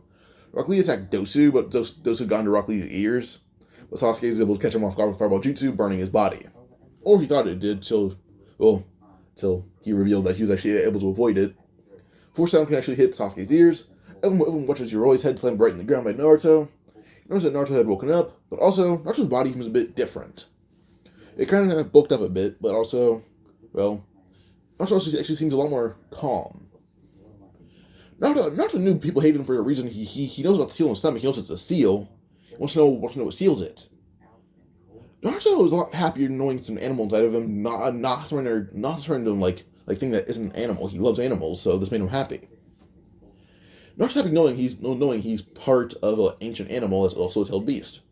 Speaker 1: Rock Lee attacked Dosu, but Dosu got into Rock Lee's ears. But Sasuke was able to catch him off guard with Fireball Jutsu, burning his body. Or he thought it did, till he revealed that he was actually able to avoid it. Force sound can actually hit Sasuke's ears. Everyone watches Yoroi's head slammed right in the ground by Naruto. He noticed that Naruto had woken up, but also, Naruto's body was a bit different. It kind of bulked up a bit, but also, Naruto actually seems a lot more calm. Naruto knew people hated him for a reason. He knows about the seal in his stomach. He knows it's a seal. He wants to know what seals it. Naruto was a lot happier knowing some animal inside of him, not surrendering to him like thing that isn't an animal. He loves animals, so this made him happy. Naruto's happy knowing he's part of an ancient animal that's also a tailed beast.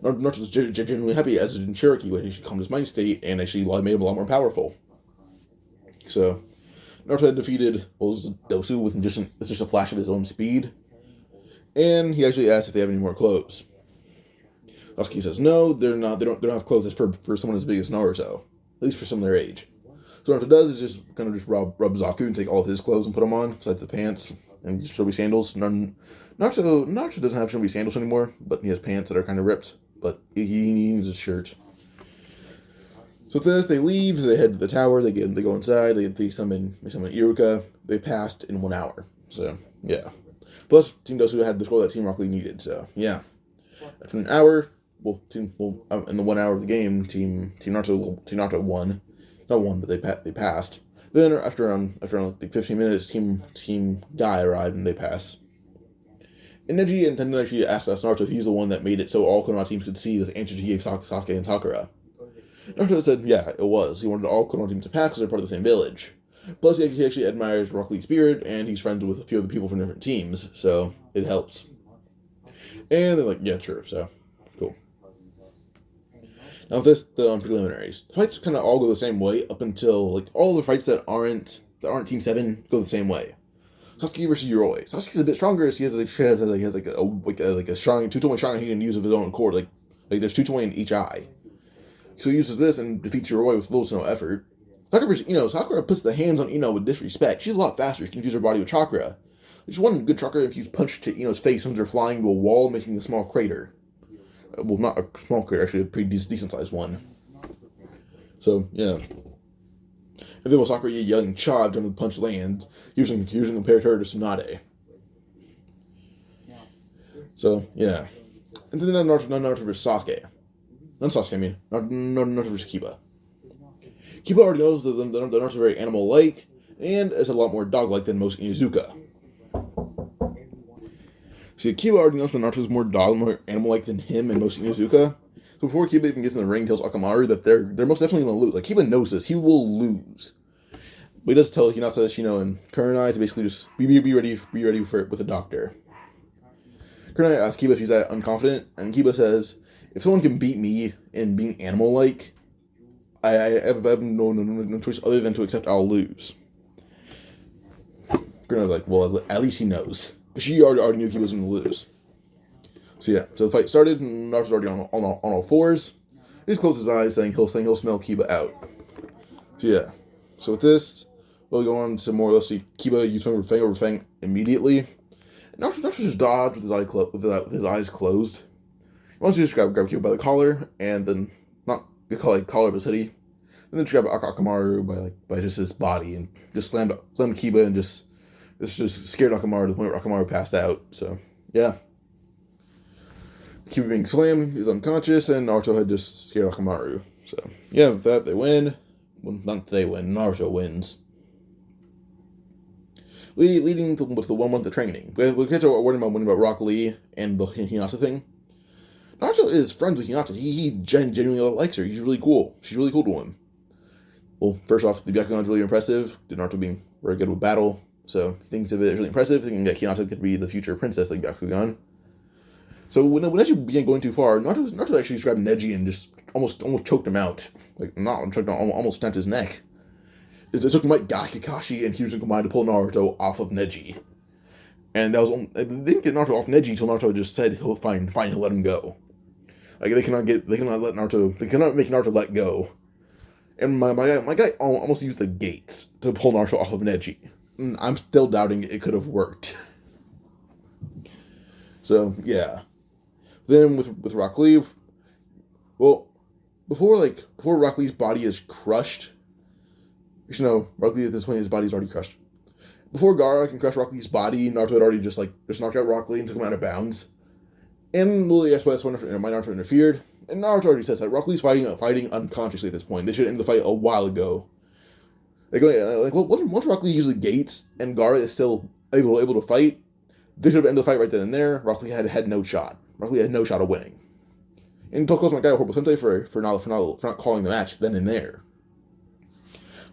Speaker 1: Naruto's genuinely happy, as in Cherokee, when he calmed his mind state and actually made him a lot more powerful. So, Naruto had defeated Dosu with just a flash of his own speed. And he actually asks if they have any more clothes. Sasuke says no, they're not. They don't have clothes that's for someone as big as Naruto, at least for someone their age. So what Naruto does is just kind of just rub Zaku and take all of his clothes and put them on, besides the pants and shinobi sandals. Naruto doesn't have shinobi sandals anymore, but he has pants that are kind of ripped. But he needs a shirt. So with this, they leave. They head to the tower. They go inside. They summon Iruka. They passed in 1 hour. So yeah. Plus, Team Dosu had the score that Team Rocket League needed. So yeah. After an hour, in the 1 hour of the game, Team Naruto won. Not won, but they passed. Then after around like 15 minutes, Team Guy arrived and they passed. And Neji and Tendon actually asked Naruto if he's the one that made it so all Konoha teams could see this answer he gave Sasuke and Sakura. Naruto said, yeah, it was. He wanted all Konoha teams to pass because they're part of the same village. Plus, he actually admires Rocket League spirit, and he's friends with a few of the people from different teams, so it helps. And they're like, yeah, sure, so, cool. Now with this, the preliminaries. The fights kind of all go the same way up until, like, all the fights that aren't Team 7 go the same way. Sasuke versus Yoroi. Sasuke's a bit stronger, so he has a strong 220 strong he can use of his own accord. Like there's 220 in each eye. So he uses this and defeats Yoroi with little to no effort. Sakura versus Ino. Sakura puts the hands on Ino with disrespect. She's a lot faster. She can use her body with chakra. There's one good chakra-infused punch to Ino's face sends her flying to a wall, making a small crater. Well, not a small crater, actually, a pretty decent-sized one. So, yeah. And then with Sakura yelling "Cha" when the punch lands, using compared her to Tsunade. So, yeah. And then Naruto versus Sasuke. Not Sasuke, I mean. Naruto versus Kiba. Kiba already knows that Naruto's very animal-like, and is a lot more dog-like than most Inuzuka. See, Kiba already knows that Naruto's more animal-like than him and most Inuzuka. So before Kiba even gets in the ring, tells Akamaru that they're most definitely going to lose. Like, Kiba knows this. He will lose. But he does tell Hinata, Shino, and Kurenai to basically just be ready for it with a doctor. Kurenai asks Kiba if he's that unconfident, and Kiba says, if someone can beat me in being animal-like, I have no choice other than to accept I'll lose. Kurenai's like, well, at least he knows. Because she already knew Kiba was going to lose. So yeah, so the fight started, and Naruto's already on all fours. He just closed his eyes, saying he'll smell Kiba out. So yeah, so with this, we'll go on to more or less see Kiba use Fang over Fang immediately. Naruto just dodged with his eyes closed. He wants to just grab Kiba by the collar, and then not the collar of his hoodie, and then just grab Akamaru by just his body, and just slammed Kiba, and just scared Akamaru to the point where Akamaru passed out. So yeah. Kiba being slammed, he's unconscious, and Naruto had just scared Akamaru. So, yeah, with that, they win. Well, not they win, Naruto wins. Leading with the 1-1 the training. We get to worrying about Rock Lee and the Hinata thing. Naruto is friends with Hinata. He genuinely likes her. She's really cool. She's really cool to him. Well, first off, the Byakugan's really impressive. Naruto being very good with battle. So, he thinks of it as really impressive, thinking that Hinata could be the future princess like Byakugan. So when Neji began going too far, Naruto actually grabbed Neji and just almost choked him out. Like, not choked him, almost snapped his neck. It took him like Kakashi and Kyujin combined to pull Naruto off of Neji. And that was they didn't get Naruto off Neji until Naruto just said he'll fine, he'll let him go. Like they cannot make Naruto let go. And my guy almost used the gates to pull Naruto off of Neji. And I'm still doubting it could have worked. So yeah. Then with Rock Lee, well, before Rock Lee's body is crushed, Rock Lee at this point his body's already crushed. Before Gaara can crush Rock Lee's body, Naruto had already just knocked out Rock Lee and took him out of bounds. And Lily asked why that's when Naruto interfered, and Naruto already says that Rock Lee's fighting unconsciously at this point. They should end the fight a while ago. Once Rock Lee usually gates and Gaara is still able to fight, they should have ended the fight right then and there. Rock Lee had no shot. Rock Lee had no shot of winning. And Toko's my guy, Horrible Sensei, for not calling the match then and there.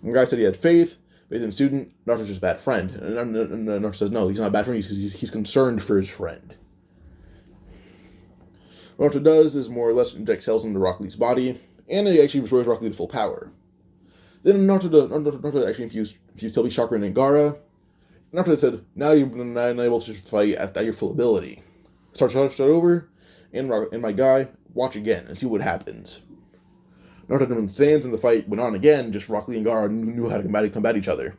Speaker 1: The guy said he had faith in the student. Naruto's just a bad friend. And Naruto says no, he's not a bad friend because he's concerned for his friend. What Naruto does is more or less inject cells into Rock Lee's body, and he actually restores Rock Lee to full power. Then Naruto actually infused Tobi's chakra into Gaara. Naruto said, now you're able to fight at your full ability. start over, and my guy, watch again and see what happens. Naruto stands and the fight went on again, just Rock Lee and Gaara knew how to combat each other.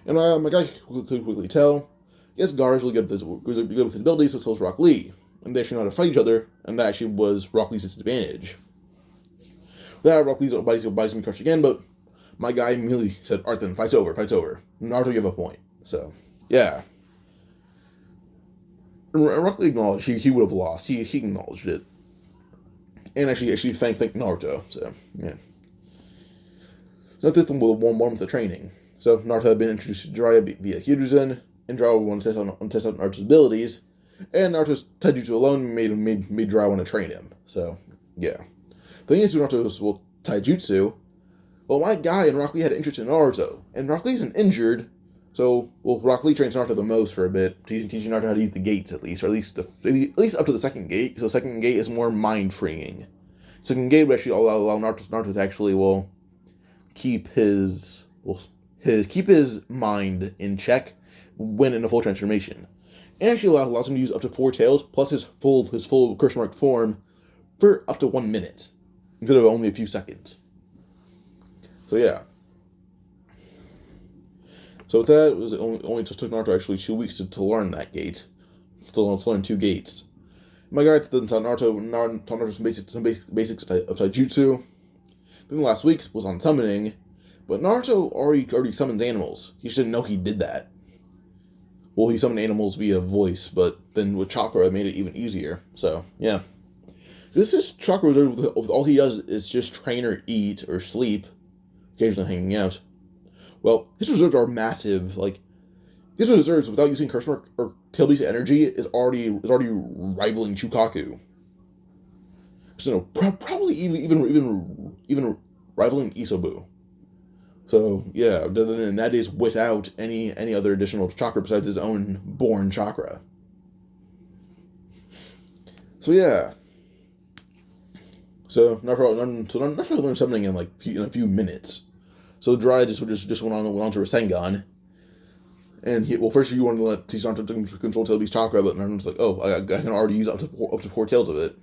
Speaker 1: And my guy could quickly tell, yes, Gaara's really good with his abilities, so is Rock Lee. And they actually know how to fight each other, and that actually was Rock Lee's disadvantage. That Rock Lee's body's gonna be crushed again, but my guy immediately said, Alright then, fight's over. Naruto gave a point. So, yeah. And Rock Lee acknowledged he would have lost. He acknowledged it. And actually thanked Naruto. So, yeah. So that's one with the training. So, Naruto had been introduced to Jiraiya via Hiruzen, and Jiraiya wanted to test out Naruto's abilities, and Naruto's taijutsu alone made Jiraiya want to train him. So, yeah. The thing is, Naruto's taijutsu, well, my guy and Rock Lee had interest in Naruto, and Rock Lee isn't injured, so, Rock Lee trains Naruto the most for a bit, teaching Naruto how to use the gates at least, or at least up to the second gate, because the second gate is more mind-freeing. Second gate would actually allow Naruto to actually, keep his mind in check when in a full transformation. It actually allows him to use up to 4 tails, plus his full curse mark form, for up to 1 minute, instead of only a few seconds. So yeah. So with that, it was only just took Naruto actually 2 weeks to learn that gate. Still to learn 2 gates. My guy then taught Naruto some basics of taijutsu. Then last week was on summoning, but Naruto already summoned animals. He just didn't know he did that. Well, he summoned animals via voice, but then with chakra, it made it even easier. So, yeah. This is chakra reserve. All he does is just train or eat or sleep, occasionally hanging out. Well, his reserves are massive. His reserves without using curse mark or tail-based energy is already rivaling Shukaku. So, probably even rivaling Isobu. So, yeah, and that is without any other additional chakra besides his own born chakra. So, yeah. So, Naruto learned summoning in a few minutes. So, Jiraiya just went on to Rasengan. And first you wanted to teach Naruto to control tail-based chakra, but Naruto's like, I can already use up to 4 tails of it.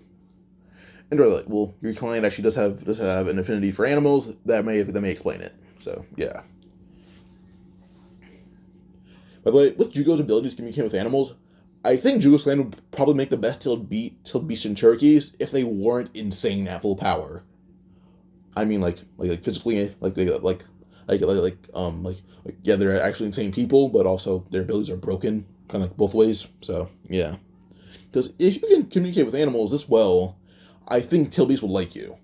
Speaker 1: And Jiraiya's like, your client actually does have an affinity for animals. That may explain it. So, yeah. By the way, with Juugo's abilities to communicate with animals, I think Juugo's clan would probably make the best tailed beast in Cherokees if they weren't insane at full power. I mean, physically, yeah, they're actually insane people, but also their abilities are broken, kind of both ways. So, yeah. Because if you can communicate with animals this well, I think tailed beasts would like you.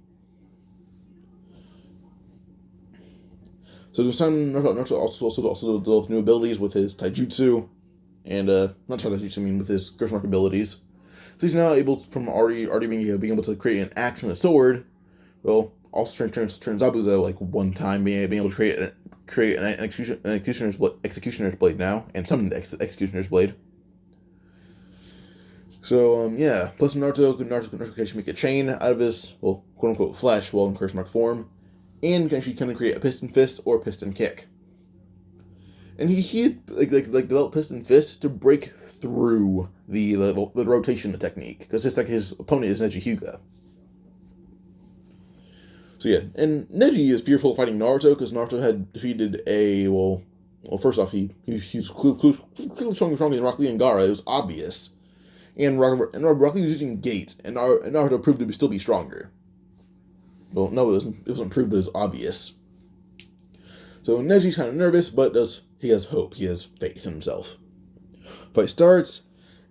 Speaker 1: So this time, Naruto also developed new abilities with his taijutsu, and not taijutsu, I mean with his curse mark abilities. So he's now able, from already being able to create an axe and a sword. Well, also turn Zabuza one time, being able to create an executioner's blade now, and summon the executioner's blade. So yeah. Plus Naruto can make a chain out of his quote unquote flesh while in curse mark form. And can actually create a piston fist or piston kick. And he developed piston fist to break through the rotation technique, because his opponent is Neji Hyuga. So yeah, and Neji is fearful of fighting Naruto because Naruto had defeated first off he's clearly stronger than Rock Lee and Gaara. It was obvious, and Rock Lee was using gates, and Naruto proved to still be stronger. Well, no, it wasn't proved, but it was obvious. So Neji's kind of nervous, but he has hope. He has faith in himself. Fight starts,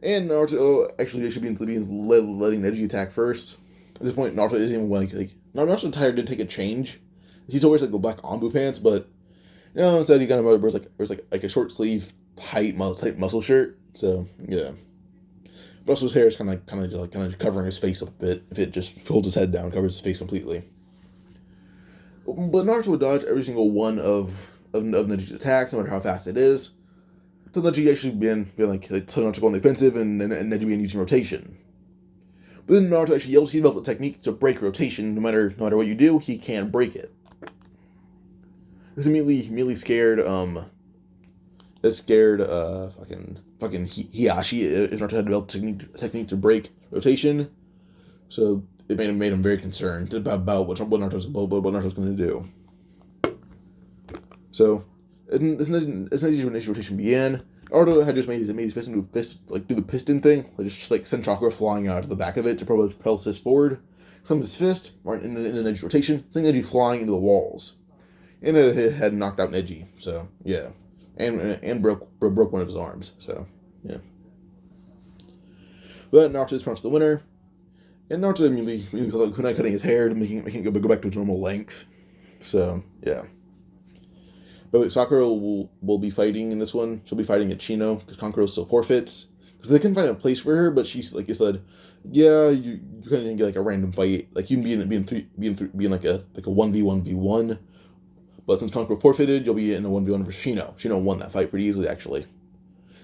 Speaker 1: and Naruto actually should be letting Neji attack first. At this point, Naruto isn't even Naruto's tired to take a change. He's always the black Anbu pants, but instead he kind of wears a short sleeve tight muscle shirt. So yeah. But also his hair is kind of covering his face up a bit. If it just folds his head down, covers his face completely. But Naruto would dodge every single one of Neji's attacks, no matter how fast it is. So Neji actually being telling Naruto to go on the offensive, and Neji being using rotation. But then Naruto actually yells he developed a technique to break rotation. No matter what you do, he can't break it. This immediately scared It scared fucking Hiashi if Naruto had developed technique to break rotation. So it made him very concerned about what Naruto's going to do. So as Neji's initial rotation began, Naruto had just made his fist into a fist, like do the piston thing, like just like send chakra flying out of the back of it to propel his fist forward. Some of his fist in the Neji's rotation, sending Neji flying into the walls, and it had knocked out Neji. So yeah, and broke one of his arms. So yeah. But Naruto is pronounced the winner, and Naruto immediately like kunai cutting his hair to making it go back to its normal length. So yeah. But wait, Sakura will be fighting in this one. She'll be fighting at Chino because Kankuro still forfeits because they couldn't find a place for her. But she's like you said, yeah, you couldn't get like a random fight. Like you can be in like a 1v1v1. But since Kankuro forfeited, you'll be in a 1v1 versus Chino. Chino won that fight pretty easily actually.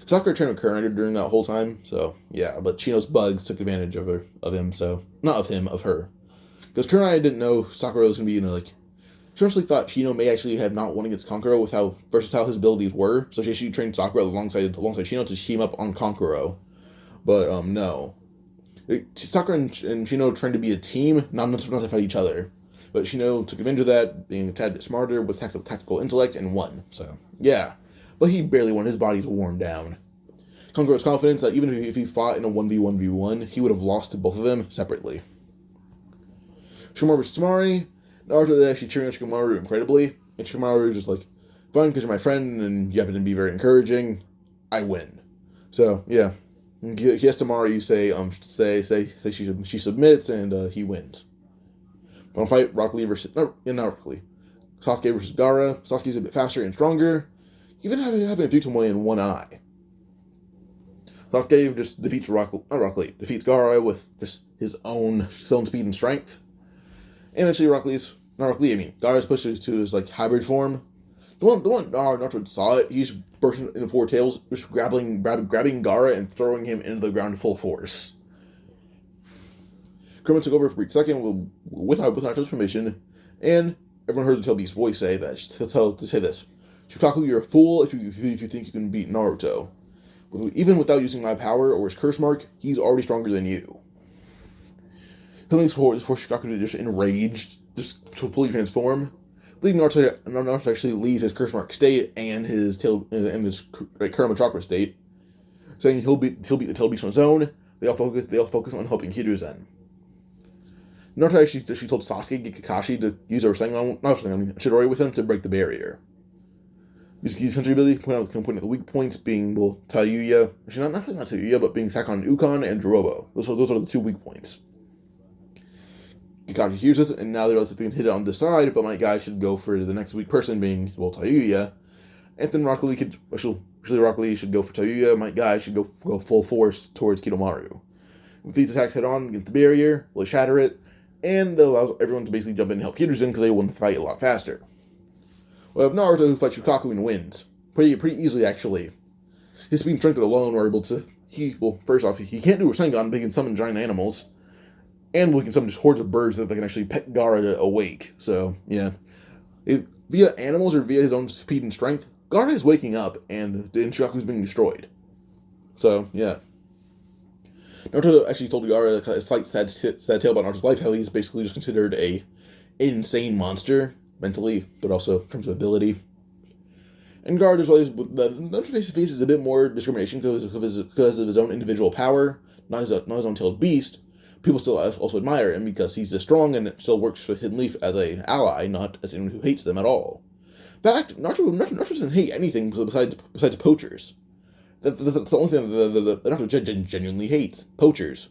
Speaker 1: Sakura trained with Kurama during that whole time. So yeah, but Chino's bugs took advantage of him. So not of him, of her, because Kurama didn't know Sakura was gonna be like. She honestly thought Chino may actually have not won against Kankuro with how versatile his abilities were, so she actually trained Sakura alongside Chino to team up on Kankuro. But no. Sakura and Chino trained to be a team, not to fight each other. But Chino took advantage of that, being a tad bit smarter with tactical intellect, and won. So, yeah. But he barely won, his body's worn down. Kankuro's confidence that even if he fought in a 1v1v1, he would have lost to both of them separately. Shikamaru vs. Temari. Naruto is actually cheering on Shikamaru incredibly, and Shikamaru is just like, fine, because you're my friend, and you happen to be very encouraging, I win. So, yeah. He has Temari say she submits, and he wins. Final fight, Rock Lee versus, not Rock Lee, Sasuke versus Gaara. Sasuke's a bit faster and stronger, even having a 3-to-1 in one eye. Sasuke just defeats defeats Gaara with just his own speed and strength. And eventually Gaara's pushed to his like hybrid form. The one Naruto saw it, he's bursting into four tails, just grabbing Gaara and throwing him into the ground full force. Kurama took over for a brief second with Naruto's permission, and everyone heard the Tail Beast's voice say this. Shukaku, you're a fool if you think you can beat Naruto. Even without using my power or his curse mark, he's already stronger than you. Healing for Shukaku to just enraged, just to fully transform, leading Naruto to actually leave his curse mark state and his Kurama chakra state, saying he'll beat the Tail Beast on his own. They all focus on helping Hiruzen. Naruto actually told Sasuke and Kakashi to use their Chidori with him to break the barrier. His essentially ability point out the weak points being Taiyuya, actually not Taiyuya, but being Sakon and Ukon and Jirobo. Those are the two weak points. Kakashi hears this, and now they realize that they can hit it on this side, but my guy should go for the next weak person being, Taiyuya. And then Rock Lee should go for Taiyuya, my guy should go full force towards Kidomaru. With these attacks head on against the barrier, will shatter it, and that allows everyone to basically jump in and help Hiruzen because they win the fight a lot faster. We have Naruto who fights Shukaku and wins. Pretty easily, actually. His speed and strength alone were able to... First off, he can't do Rasengan, but he can summon giant animals. And we can summon just hordes of birds that they can actually pet Gaara awake. So, yeah. Via animals or via his own speed and strength, Gaara is waking up, and Shukaku's being destroyed. So, yeah. Naruto actually told Gaara a slight sad tale about Naruto's life, how he's basically just considered an insane monster, mentally, but also in terms of ability. And Gaara just always, Naruto faces a bit more discrimination because of his own individual power, not his own tailed beast. People still also admire him because he's this strong and it still works for Hidden Leaf as an ally, not as anyone who hates them at all. In fact, Naruto doesn't hate anything besides poachers. That's the only thing that Naruto genuinely hates. Poachers.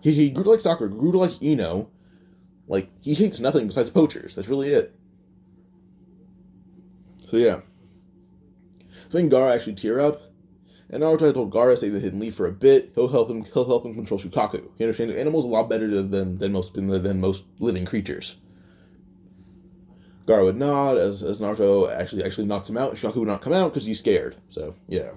Speaker 1: He grew to like Sakura, grew to like Ino. Like, he hates nothing besides poachers. That's really it. So yeah. So when Gaara actually tear up, and Naruto told Gaara to save the Hidden Leaf for a bit. He'll help him control Shukaku. He understands animals a lot better than most living creatures. Gaara would nod as Naruto actually knocks him out. Shukaku would not come out because he's scared. So yeah.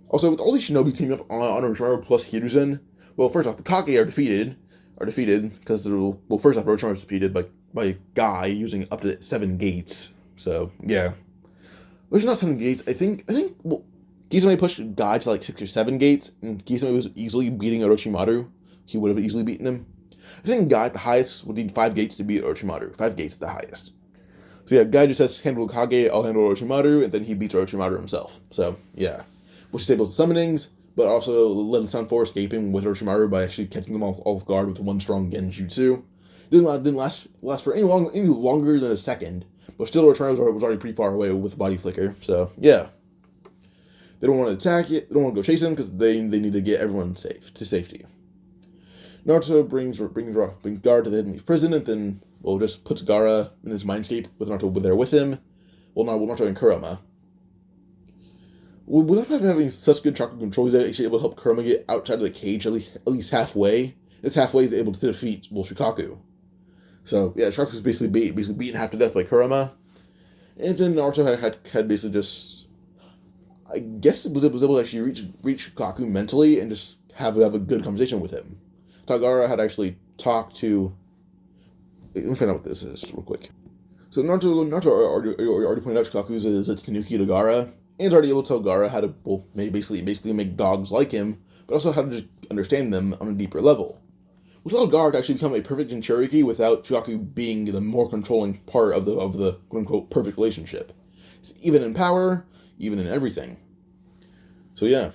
Speaker 1: Also, with all these shinobi teaming up on Orochimaru plus Hiruzen, well, first off, the Kage are defeated because first off, Orochimaru is defeated by Guy using up to 7 gates. So yeah. Which is not 7 gates. Well, Kisame pushed Guy to like 6 or 7 gates, and Kisame was easily beating Orochimaru. He would have easily beaten him. I think Guy at the highest would need 5 gates to beat Orochimaru. 5 gates at the highest. So yeah, Guy just says, handle Kage, I'll handle Orochimaru, and then he beats Orochimaru himself. So yeah. Which disables the summonings, but also let Sun Force escaping with Orochimaru by actually catching them off guard with one strong Genjutsu. Didn't last for any longer than a second, but still Orochimaru was already pretty far away with Body Flicker. So yeah. They don't want to attack it, they don't want to go chase him because they need to get everyone to safety. Naruto brings Gaara to the Hidden Leaf prison, and then just puts Gaara in his mindscape with Naruto there with him. Naruto and Kurama. With Naruto having such good chakra control, he's actually able to help Kurama get outside of the cage at least halfway. This halfway is able to defeat Shukaku. So yeah, Shukaku's basically beaten half to death by Kurama. And then Naruto had basically just, I guess, was able to actually reach Shukaku mentally and just have a good conversation with him. Gaara had actually talked to... Let me find out what this is real quick. So Naruto already pointed out Shukaku's is its Tanuki to Gaara, and he's already able to tell Gaara how to basically make dogs like him, but also how to just understand them on a deeper level. Which allowed Gaara to actually become a perfect Jinchuriki without Shukaku being the more controlling part of the quote-unquote perfect relationship. It's even in power, even in everything. So yeah,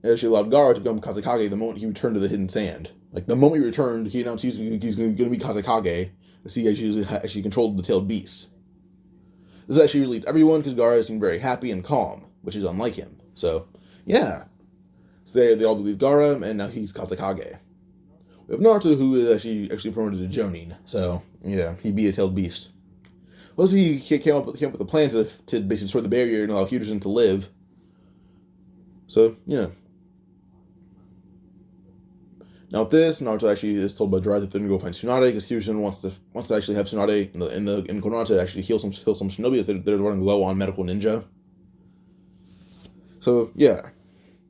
Speaker 1: it actually allowed Gaara to become Kazekage the moment he returned to the Hidden Sand. Like, the moment he returned, he announced he's going to be Kazekage, as he actually controlled the tailed beasts. This actually relieved everyone, because Gaara seemed very happy and calm, which is unlike him. So, yeah. So they all believe Gaara, and now he's Kazekage. We have Naruto, who is actually promoted to Jonin. So, yeah, he'd be a tailed beast. Also, he came up with a plan to basically destroy the barrier and allow Hiruzen to live. So, yeah. Now with this, Naruto actually is told by Jiraiya that they're gonna go find Tsunade because Hiruzen wants to actually have Tsunade in Konoha to actually heal some shinobi as they're running low on medical ninja. So yeah,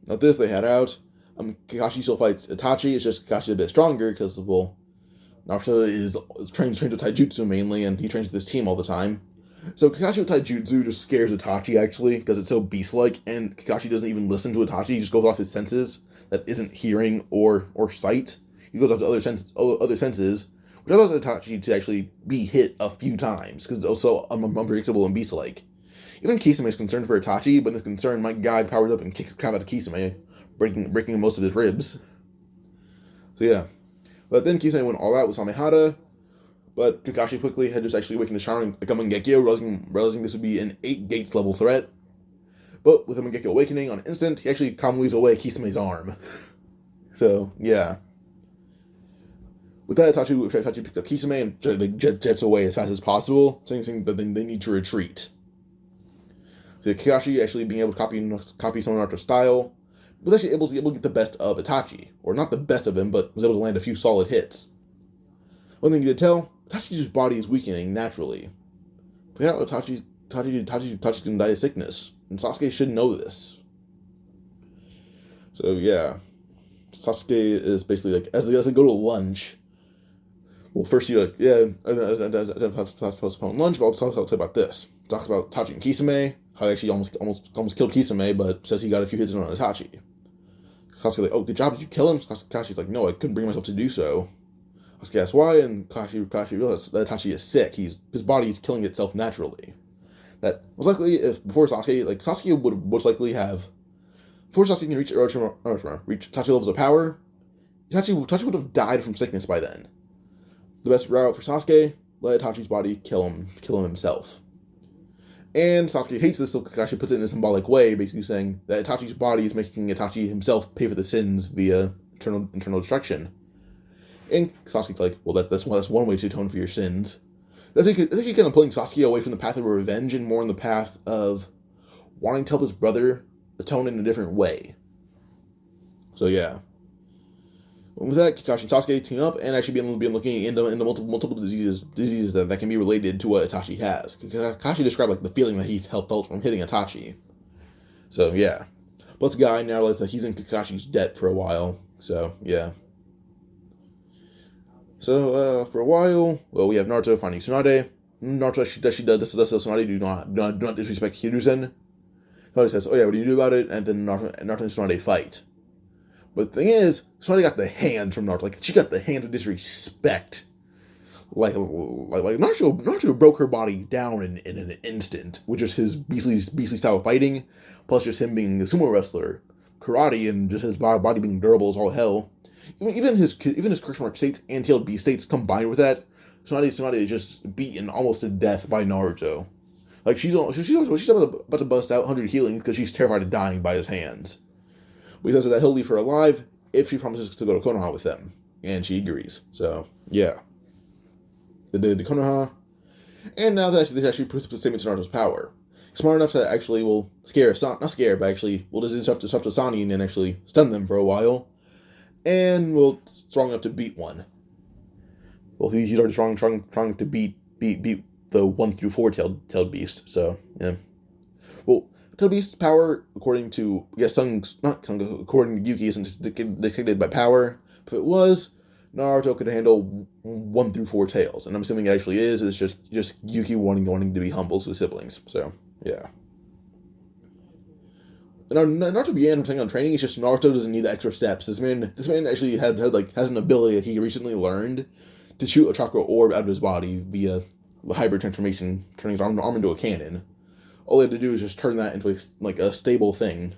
Speaker 1: now with this they head out. Kakashi still fights Itachi. It's just Kakashi a bit stronger because Naruto is trained with taijutsu mainly, and he trains with his team all the time. So Kakashi with taijutsu just scares Itachi actually because it's so beast-like, and Kakashi doesn't even listen to Itachi. He just goes off his senses. That isn't hearing or sight. He goes off to other senses, which allows Itachi to actually be hit a few times, because it's also unpredictable and beast-like. Even Kisame is concerned for Itachi, but this concern, my guy powers up and kicks the crap out of Kisame, breaking most of his ribs. So yeah. But then Kisame went all out with Samehada, but Kakashi quickly had just actually awakened the Sharingan Mangekyo, realizing this would be an 8 gates level threat. But with a Mangekyo awakening on instant, he actually calmly weaves away Kisame's arm. So, yeah. With that, Itachi picks up Kisame and jets away as fast as possible, saying that they need to retreat. So Kakashi actually being able to copy some of Naruto's style, was actually able to get the best of Itachi. Or not the best of him, but was able to land a few solid hits. One thing you did tell, Itachi's body is weakening naturally. But yeah, Itachi's gonna die of sickness. And Sasuke should know this. So yeah, Sasuke is basically like, as they go to lunch. Well, first you're like, yeah, I don't have to postpone lunch, but I'll tell you about this. Talks about Itachi and Kisame, how he actually almost killed Kisame, but says he got a few hits on Itachi. Sasuke's like, oh, good job, did you kill him? Kakashi's like, no, I couldn't bring myself to do so. Sasuke asks why, and Kakashi realizes that Itachi is sick. His body is killing itself naturally. That most likely, if before Sasuke, Sasuke would most likely have, before Sasuke can reach Itachi levels of power, Itachi would have died from sickness by then. The best route for Sasuke, let Itachi's body kill him himself. And Sasuke hates this, so Kakashi puts it in a symbolic way, basically saying that Itachi's body is making Itachi himself pay for the sins via internal destruction. And Sasuke's like, well, that's one way to atone for your sins. That's actually kind of pulling Sasuke away from the path of revenge and more in the path of wanting to help his brother atone in a different way. So yeah. With that, Kakashi and Sasuke team up and actually been looking into multiple diseases that can be related to what Itachi has. Kakashi described the feeling that he felt from hitting Itachi. So yeah. Plus the guy now realizes that he's in Kakashi's debt for a while. So yeah. So, for a while, we have Naruto finding Tsunade. Naruto actually does Tsunade do not disrespect Hiruzen. Tsunade says, "Oh yeah, what do you do about it?" And then Naruto and Tsunade fight. But the thing is, Tsunade got the hand from Naruto. Like she got the hands of disrespect. Like Naruto broke her body down in an instant, which is his beastly style of fighting, plus just him being a sumo wrestler, karate, and just his body being durable as all hell. Even his question mark states and tailed beast states combined with that, Tsunade is just beaten almost to death by Naruto. Like she's about to bust out 100 healings because she's terrified of dying by his hands. But he says that he'll leave her alive if she promises to go to Konoha with them, and she agrees. So yeah. They did the Konoha, and now that they actually puts up the statement to Naruto's power. Smart enough to actually will scare, not scare, but actually will disrupt Asani and actually stun them for a while, and will strong enough to beat one. Well, he's already strong enough to beat the 1 through 4 tailed beast. So yeah. Well, tailed beast power, according to according to Yuki, isn't dictated by power. If it was, Naruto could handle 1 through 4 tails, and I'm assuming it actually is. It's just Yuki wanting to be humble to his siblings. So yeah. And Naruto began on training. It's just Naruto doesn't need the extra steps. This man actually has an ability that he recently learned to shoot a chakra orb out of his body via the hybrid transformation, turning his arm into a cannon. All he had to do is just turn that into a stable thing.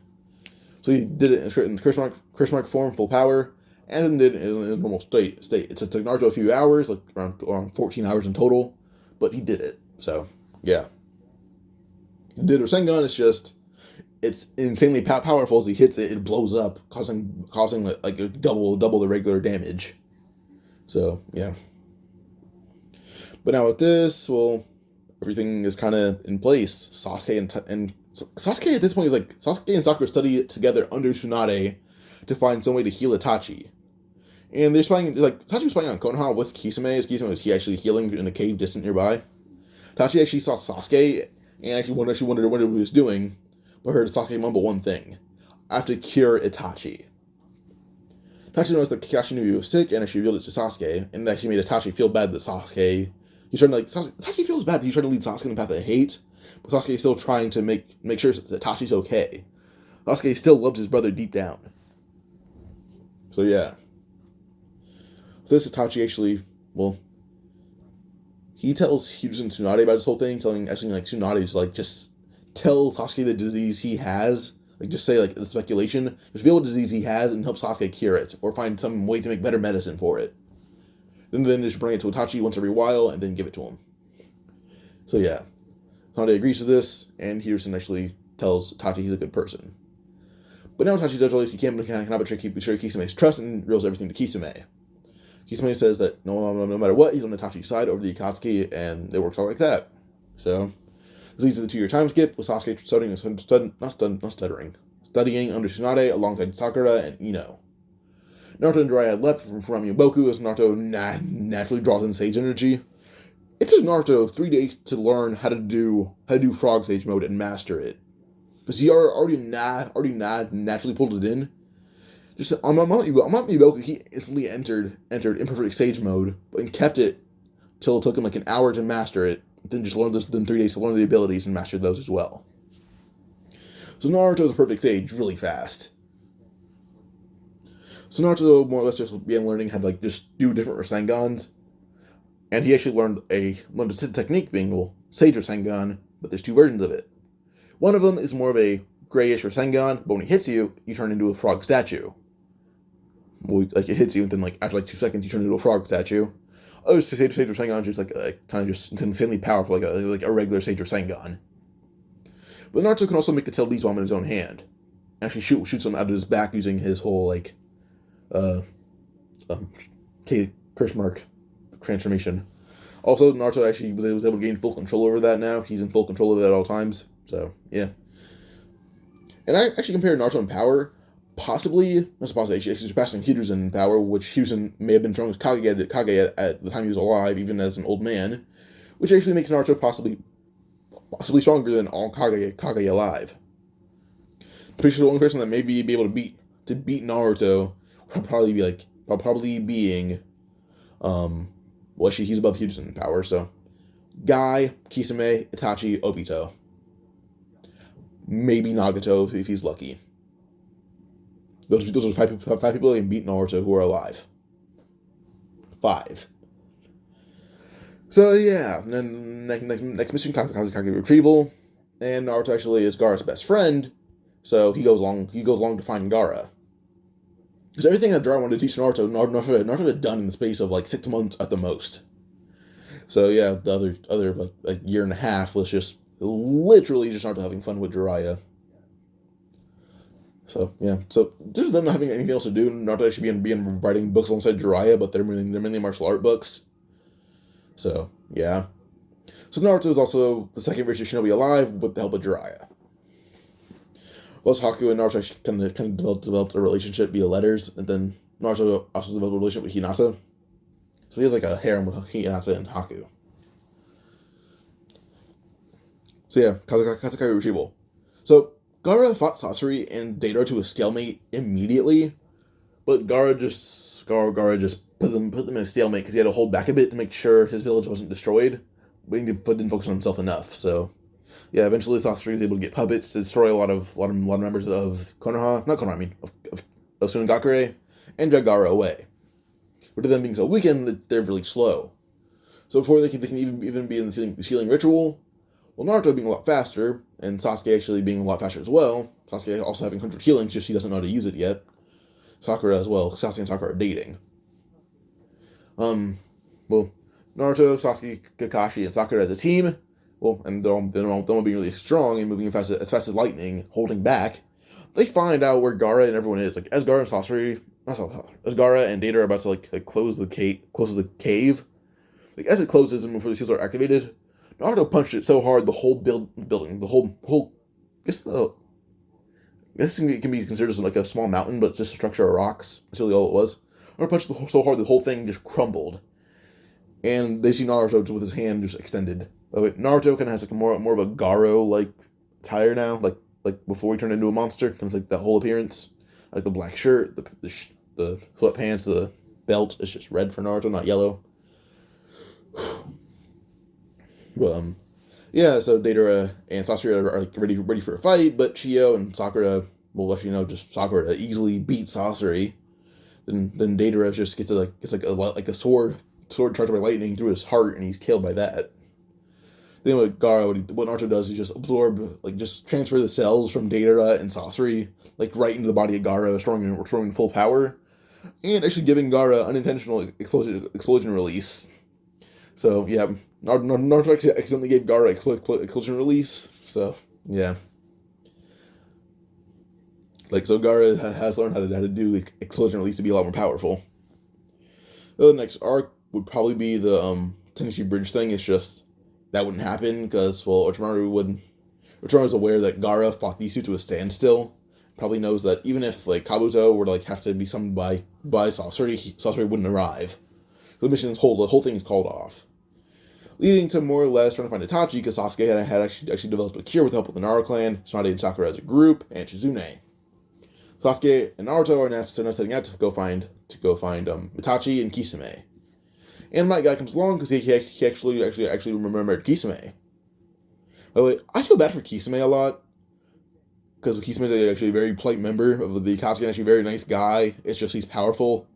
Speaker 1: So he did it in curse mark form, full power. And then did it in a normal state. It took Naruto a few hours, like around 14 hours in total, but he did it. So yeah, he did Rasengan. It's insanely powerful. As he hits it, it blows up, causing like a double the regular damage. So yeah. But now with this, well, everything is kind of in place. Sasuke at this point is like Sasuke and Sakura study together under Tsunade to find some way to heal Itachi. And they're spying, Itachi was spying on Konoha with Kisame, as Kisame was actually healing in a cave distant nearby. Itachi actually saw Sasuke, and actually wondered what he was doing, but heard Sasuke mumble one thing: "I have to cure Itachi." Itachi noticed that Kakashi knew he was sick, and actually revealed it to Sasuke, and actually made Itachi feel bad that Itachi feels bad that he's trying to lead Sasuke in the path of hate, but Sasuke is still trying to make sure that Itachi's okay. Sasuke still loves his brother deep down. So yeah. This Itachi actually, well, he tells Hiruzen and Tsunade about this whole thing, Tsunade to just tell Sasuke the disease he has, just say the speculation, just reveal what disease he has and help Sasuke cure it, or find some way to make better medicine for it. Then just bring it to Itachi once every while and then give it to him. So yeah, Tsunade agrees to this, and Hiruzen actually tells Itachi he's a good person. But now Itachi does all this he can betray Kisame's trust and reveals everything to Kisame. Kisame says that no matter what, he's on Itachi's side over the Akatsuki, and it works out like that. So, this leads to the 2-year time skip, with Sasuke studying under Tsunade alongside Sakura and Ino. Naruto and Jiraiya had left from Boku as Naruto naturally draws in Sage energy. It took Naruto 3 days to learn how to do Frog Sage mode and master it, because he already naturally pulled it in. Just on Mount Boku, he instantly entered imperfect Sage mode, and kept it till it took him an hour to master it. Then just learned this within 3 days to learn the abilities and master those as well. So Naruto's a perfect Sage really fast. So Naruto more or less just began learning how to just do different Rasengans, and he actually learned a technique being Sage Rasengan, but there's 2 versions of it. One of them is more of a grayish Rasengan, but when he hits you, you turn into a frog statue. Well, it hits you, and then after 2 seconds, you turn into a frog statue. Oh, Sage Rasengan is just insanely powerful, like a regular Sage Rasengan. But Naruto can also make the tailed beast bomb in his own hand. Actually, shoots him out of his back using his whole curse mark transformation. Also, Naruto actually was able to gain full control over that now. He's in full control of it at all times. So yeah. And I actually compared Naruto in power. Possibly actually surpassing Hiruzen in power, which Hiruzen may have been strong as Kage at the time he was alive, even as an old man, which actually makes Naruto possibly stronger than all Kage alive. Pretty sure the only person that may be able to beat Naruto would probably being he's above Hiruzen in power, so Guy, Kisame, Itachi, Obito. maybe Nagato if he's lucky. Those are five people that can beat Naruto who are alive. 5. So yeah, and then next mission, Kakashi retrieval, and Naruto actually is Gaara's best friend, so he goes along to find Gaara. Because everything that Gaara wanted to teach Naruto had done in the space of like 6 months at the most. So yeah, the other like year and a half was just literally just Naruto having fun with Jiraiya. So yeah, so there's them not having anything else to do. Naruto actually being writing books alongside Jiraiya, but they're mainly martial art books. So yeah, so Naruto is also the second richest shinobi alive with the help of Jiraiya. Plus, Haku and Naruto actually kind of developed a relationship via letters, and then Naruto also developed a relationship with Hinata. So he has like a harem with Hinata and Haku. So yeah, Kazekage retrieval. So Gaara fought Sasori and Deidara to a stalemate immediately, but Gaara just put them in a stalemate because he had to hold back a bit to make sure his village wasn't destroyed, but he didn't focus on himself enough. So yeah, eventually Sasori was able to get puppets to destroy a lot of members of Konoha, not Konoha, I mean of Sunagakure, and drag Gaara away. But to them being so weakened that they're really slow. So before they can even be in the healing ritual, well, Naruto being a lot faster, and Sasuke actually being a lot faster as well, Sasuke also having 100 healings, just he doesn't know how to use it yet. Sakura as well, Sasuke and Sakura are dating. Well, Naruto, Sasuke, Kakashi, and Sakura as a team, well, and they're all being really strong and moving as fast as lightning, holding back, they find out where Gaara and everyone is. Like, as Gaara and Sasori, as Gaara and Deidara are about to like close the cave, like as it closes and before the seals are activated, Naruto punched it so hard the whole building, the whole, I guess it can be considered as like a small mountain, but just a structure of rocks. That's really all it was. Naruto punched it so hard the whole thing just crumbled, and they see Naruto with his hand just extended. Naruto kind of has like more of a Garo like attire now, like before he turned into a monster. Kind of like that whole appearance, like the black shirt, the sweatpants, the belt is just red for Naruto, not yellow. But yeah, so Deidara and Sasori are ready for a fight, but Chio and Sakura, well, actually no, just Sakura easily beat Sasori. Then Deidara just gets a sword charged by lightning through his heart, and he's killed by that. Then with Gaara, what Naruto does is just just transfer the cells from Deidara and Sasori, like right into the body of Gaara, restoring full power, and actually giving Gaara unintentional explosion release. So yeah, Naruto actually accidentally gave Gaara explosion release. So yeah, so Gaara has learned how to do explosion release to be a lot more powerful. The next arc would probably be the Tenchi Bridge thing. It's just that wouldn't happen because Orochimaru is aware that Gaara fought these two to a standstill. Probably knows that even if Kabuto were to have to be summoned by Sasori wouldn't arrive. So the whole thing is called off, leading to more or less trying to find Itachi because Sasuke had actually developed a cure with the help of the Naru clan, Tsunade and Sakura as a group, and Shizune. Sasuke and Naruto are now setting out to go find Itachi and Kisame. And my guy comes along because he actually remembered Kisame. By the way, I feel bad for Kisame a lot because Kisame is actually a very polite member of the Akatsuki and actually a very nice guy. It's just he's powerful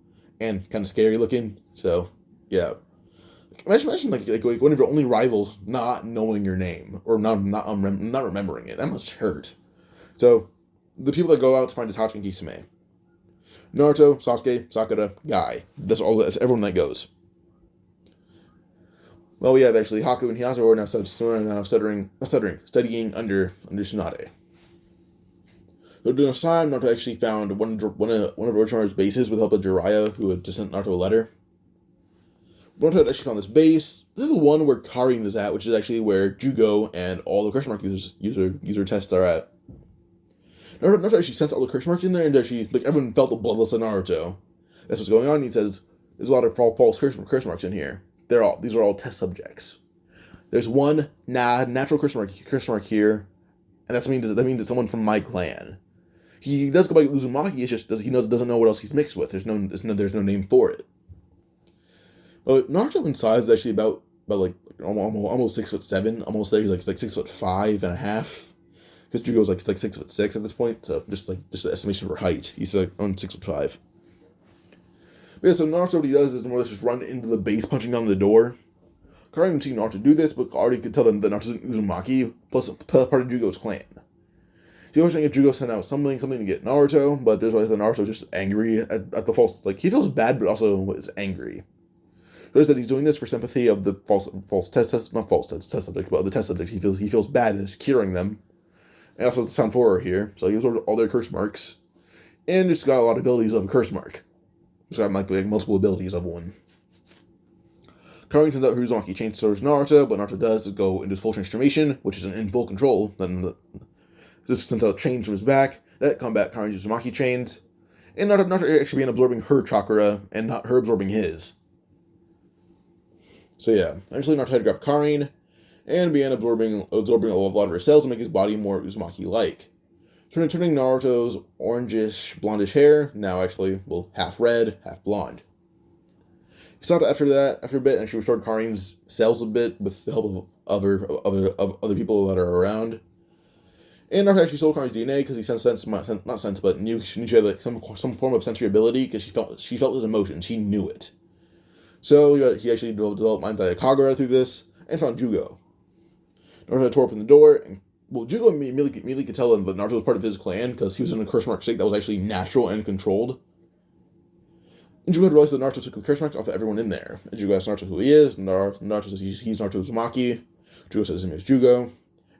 Speaker 1: and kind of scary looking. So yeah, imagine one of your only rivals not knowing your name or not remembering it. That must hurt. So the people that go out to find Itachi and Kisame: Naruto, Sasuke, Sakura, Guy. That's everyone that goes. Well, we have actually Haku and Hinata who are now studying under Tsunade. So during this time, Naruto actually found one of Orochimaru's bases with the help of Jiraiya, who had just sent Naruto a letter. Naruto had actually found this base. This is the one where Karin is at, which is actually where Juugo and all the question mark user tests are at. Naruto actually sends all the question marks in there, and actually everyone felt the bloodlust of Naruto. That's what's going on. He says there's a lot of false curse marks in here. These are all test subjects. There's one natural curse mark here, and that means it's someone from my clan. He does go by Uzumaki. It's just he doesn't know what else he's mixed with. There's no name for it. But Naruto in size is actually about almost 6'7", almost there. He's like 6'5.5". Because Jugo's like 6'6" at this point, so just the estimation of her height. He's like on 6'5". But yeah, so Naruto, what he does is more or less just run into the base, punching down the door. Karin didn't see Naruto do this, but already could tell them that Naruto's an Uzumaki, plus part of Jugo's clan. She was wondering if Jugo sent out something to get Naruto, but there's always that Naruto's just angry at the false, like, he feels bad, but also is angry. There's that he's doing this for sympathy of the test subject, but the test subject. He feels bad and is curing them. And also the sound for her here, so he has all their curse marks. And just got a lot of abilities of a curse mark. Just got like multiple abilities of one. Karin turns out her Uzumaki changes towards Naruto, but Naruto does go into full transformation, which is in full control. Then this sends out chains from his back that combat Karin's Uzumaki chains. And Naruto actually began absorbing her chakra and not her absorbing his. So yeah, eventually Naruto had to grab Karin and began absorbing a lot of her cells to make his body more Uzumaki-like. Turning Naruto's orangish, blondish hair, now actually, well, half red, half blonde. He stopped after a bit, and she restored Karin's cells a bit with the help of other people that are around. And Naruto actually stole Karin's DNA because he knew she had like some form of sensory ability because she felt his emotions. He knew it. So he actually developed Mind's Eye Kagura through this and found Juugo. Naruto tore open the door, and Juugo immediately could tell him that Naruto was part of his clan because he was in a curse mark state that was actually natural and controlled. And Juugo realized that Naruto took the curse marks off of everyone in there. And Juugo asked Naruto who he is. Naruto says he's Naruto Uzumaki. Juugo says his name is Juugo.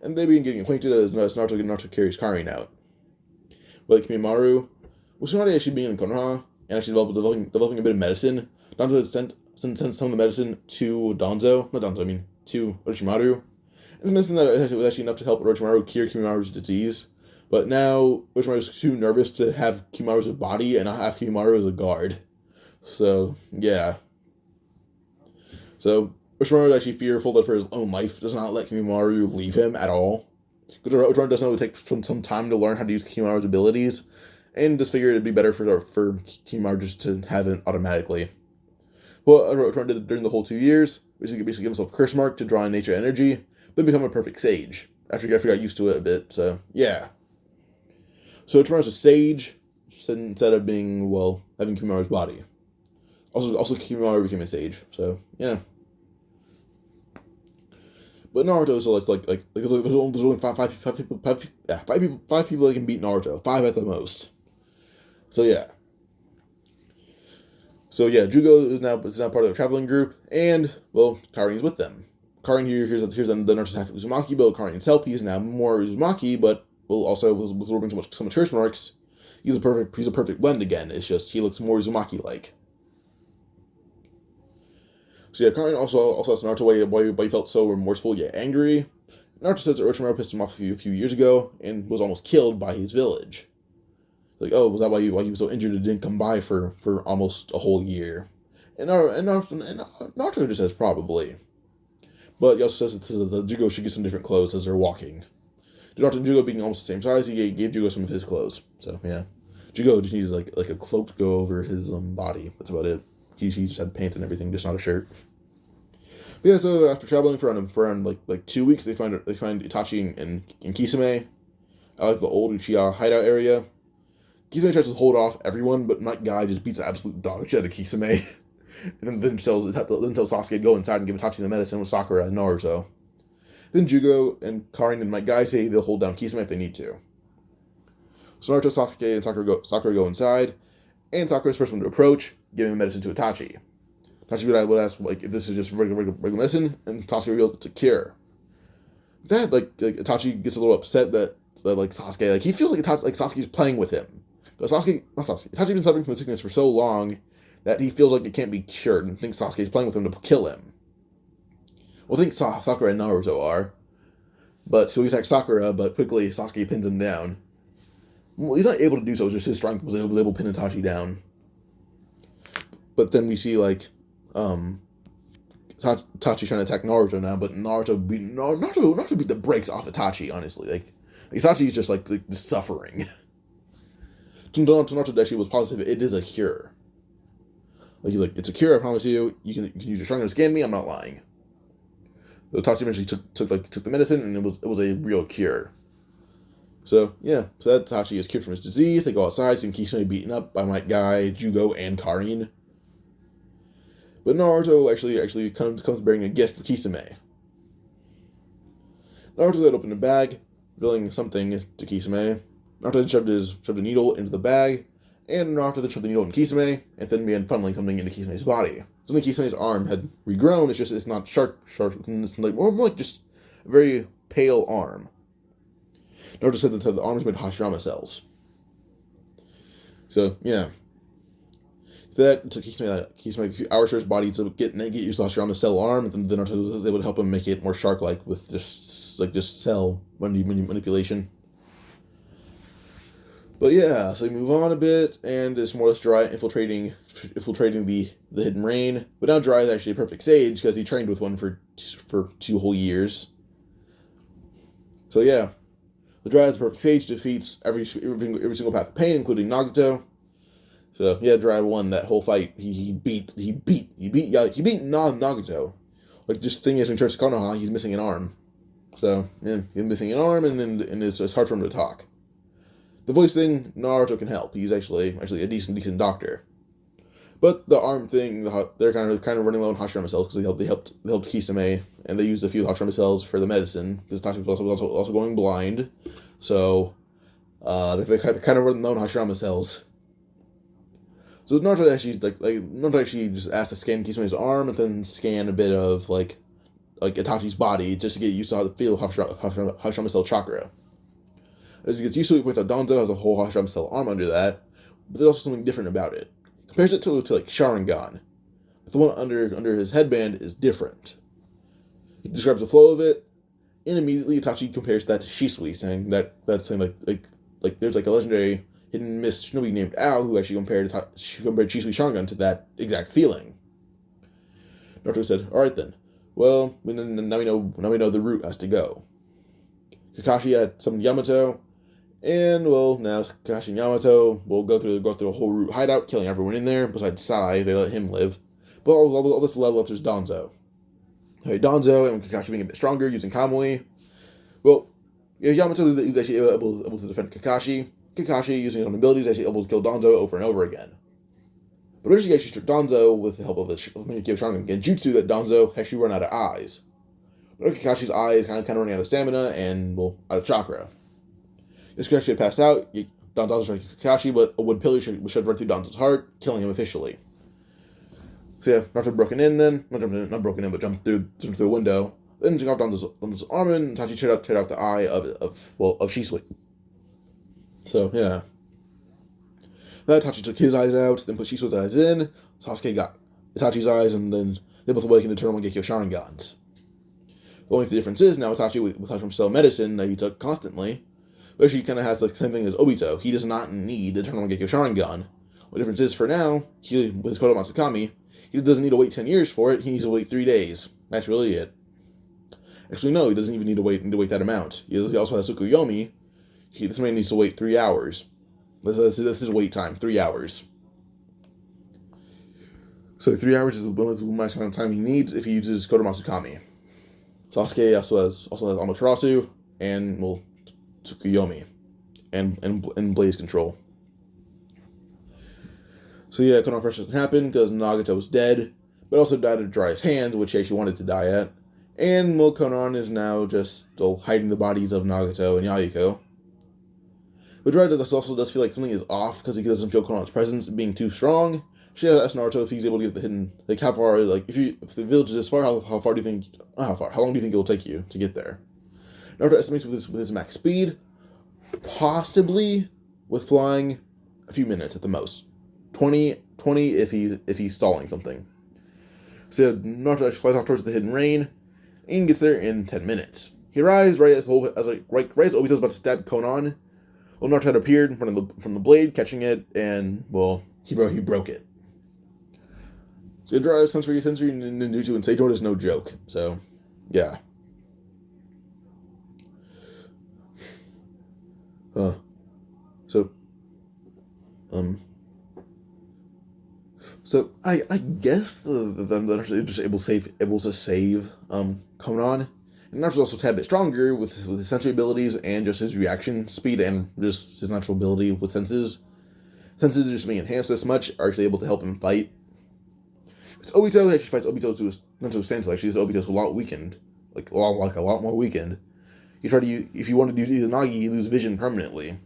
Speaker 1: And they begin getting acquainted as Naruto carries Karin out. But like Orochimaru, with Tsunade actually being in Konoha and actually developing a bit of medicine, Danzo sent some of the medicine to to Orochimaru. It's medicine that was actually enough to help Orochimaru cure Kimaru's disease. But now Orochimaru is too nervous to have Kimaru as a body and not have Kimaru as a guard. So, yeah. So, Orochimaru is actually fearful that for his own life does not let Kimaru leave him at all. Because Orochimaru does know it would take some time to learn how to use Kimaru's abilities, and just figured it'd be better for Kimaru just to have it automatically. Well, Orochimaru did during the whole 2 years, basically give himself a curse mark to draw in nature energy, then become a perfect sage. After he got used to it a bit, so, yeah. So Orochimaru's a sage, instead of being, well, having Kimaru's body. Also Kimaru became a sage, so, yeah. But Naruto, so there's only five people that can beat Naruto. 5 at the most. So, yeah. Juugo is now part of the traveling group, and, well, Karin's with them. Karin here's the Naruto's half Uzumaki, but Karin's help, he's now more Uzumaki, but also was absorbing so much curse marks. He's a perfect blend again. It's just he looks more Uzumaki-like. So yeah, Karin also asked Naruto why he felt so remorseful yet angry. Naruto says that Orochimaru pissed him off a few years ago and was almost killed by his village. Like, oh, was that why he was so injured and didn't come by for almost a whole year? And Naruto just says probably. But he also says that Juugo should get some different clothes as they're walking. Naruto and Juugo being almost the same size, he gave Juugo some of his clothes. So yeah, Juugo just needed like a cloak to go over his body. That's about it. He just had pants and everything, just not a shirt. But yeah, so after traveling for around like 2 weeks, they find Itachi in Kisame, at the old Uchiha hideout area. Kisame tries to hold off everyone, but Night Guy just beats the absolute dog shit out of Kisame. And then tells Sasuke to go inside and give Itachi the medicine with Sakura and Naruto. Then Juugo and Karin and Night Guy say they'll hold down Kisame if they need to. So Naruto, Sasuke, and Sakura go inside, and Sakura's the first one to approach, giving the medicine to Itachi. Itachi would ask if this is just regular medicine, and Sasuke reveals it's a cure. That Itachi gets a little upset that Sasuke he feels like Sasuke's playing with him. Itachi's been suffering from the sickness for so long that he feels like it can't be cured and thinks Sasuke's playing with him to kill him. Well, I think Sakura and Naruto are. But so he attacks Sakura, but quickly Sasuke pins him down. Well, he's not able to do so, just his strength was able to pin Itachi down. But then we see Itachi trying to attack Naruto now, but Naruto beat the brakes off Itachi, honestly. Itachi's just suffering. Naruto actually was positive it is a cure. He's like, it's a cure, I promise you. You can use your strength to scan me, I'm not lying. So Itachi eventually took the medicine, and it was a real cure. So yeah, so that Itachi is cured from his disease. They go outside, seeing Kisame beaten up by my guy Juugo and Karin. But Naruto actually comes bearing a gift for Kisame. Naruto let open the bag, revealing something to Kisame. Naruto then shoved a needle into the bag, and Naruto then shoved the needle in Kisame, and then began funneling something into Kisame's body. Something Kisame's arm had regrown. It's not sharp. It's like more like just a very pale arm. Naruto said that the arm was made of Hashirama cells. So yeah. That took Kisame hours for his body to get used to Hashirama cell arm, and then Naruto was able to help him make it more shark-like with just cell manipulation. But yeah, so we move on a bit, and it's more or less Jiraiya infiltrating the Hidden Rain. But now Jiraiya is actually a perfect sage because he trained with one for 2 whole years. So yeah, the Jiraiya is a perfect sage, defeats every single path of pain, including Nagato. So yeah, Jiraiya won that whole fight. He beat Nagato. Like, just thing is, when he turns to Konoha, he's missing an arm. So yeah, he's missing an arm, and it's hard for him to talk. The voice thing, Naruto can help. He's actually a decent doctor. But the arm thing, they're kind of running low on Hashirama cells because they helped Kisame, and they used a few Hashirama cells for the medicine because Itachi was also going blind. So they're kind of running low on Hashirama cells. So Naruto actually just asked to scan Kisame's arm and then scan a bit of like Itachi's body just to get used to how to feel Hashirama cell chakra. As he gets used to it, with Danzo has a whole Hashirama cell arm under that, but there's also something different about it. Compares it to like Sharingan. But the one under his headband is different. He describes the flow of it, and immediately Itachi compares that to Shisui, saying that's like there's like a legendary hidden mist shinobi named Ao who actually compared Shisui Sharingan to that exact feeling. Naruto said, "All right then. Well, now we know the route has to go." Kakashi had summoned Yamato, and well, now Kakashi and Yamato will go through the whole route hideout, killing everyone in there. Besides Sai, they let him live. But all this level left is Danzo. Okay, Danzo and Kakashi being a bit stronger using Kamui. Well, yeah, Yamato is actually able to defend Kakashi. Kakashi, using his own abilities, is actually able to kill Danzo over and over again. But Urashiki actually struck Danzo with the help of his Sharingan Genjutsu that Danzo actually run out of eyes. But Kakashi's eyes kind of running out of stamina and, well, out of chakra. This Kakashi had passed out, Danzo struck Kakashi, but a wood pillar was shoved right through Danzo's heart, killing him officially. So yeah, Naruto broken in then, not broken in, but jumped through the window, then took off Danzo's arm and Itachi teared out the eye of Shisui. So, yeah. Then Itachi took his eyes out, then put Shisui's eyes in. Sasuke got Itachi's eyes, and then they both awakened to Eternal Mangekyo Sharingans. The only difference is now Itachi with Hashirama cell medicine that he took constantly, which he kind of has the same thing as Obito. He does not need Eternal Mangekyo Sharingan. The difference is, for now, with his Kodo Matsukami, he doesn't need to wait 10 years for it, he needs to wait 3 days. That's really it. Actually, no, he doesn't even need to wait that amount. He also has Tsukuyomi. This man needs to wait 3 hours. This is wait time, 3 hours. So 3 hours is the much amount of time he needs if he uses Kodo Matsukami. Sasuke also has Amaterasu and, well, Tsukuyomi and Blaze Control. So yeah, Konoha Crush doesn't happen because Nagato was dead, but also died at Jiraiya's hands, which he actually wanted to die at. And, well, Konoha is now just still hiding the bodies of Nagato and Yayiko. But Jiraiya also does feel like something is off because he doesn't feel Konoha's presence being too strong. She asks Naruto if he's able to get the hidden, like how far, like if the village is this far, how long do you think it will take you to get there? Naruto estimates with his max speed, possibly with flying a few minutes at the most. 20 if he's stalling something. So Naruto actually flies off towards the Hidden Rain and gets there in 10 minutes. He arrives right as Obito's about to stab Konan. Well, Naruto had appeared from the blade, catching it, and, well, he broke it. So Jiraiya's sensory ninjutsu and Seidon is no joke. So, yeah. So I guess they're just able to save Konan, And Naruto's also a tad bit stronger with his sensory abilities and just his reaction speed and just his natural ability with senses. Senses just being enhanced this much are actually able to help him fight. It's Obito actually fights Obito to his mental stance. Actually, Obito's a lot weakened, like a lot more weakened. He tried to use, if you wanted to use Izanagi, you lose vision permanently,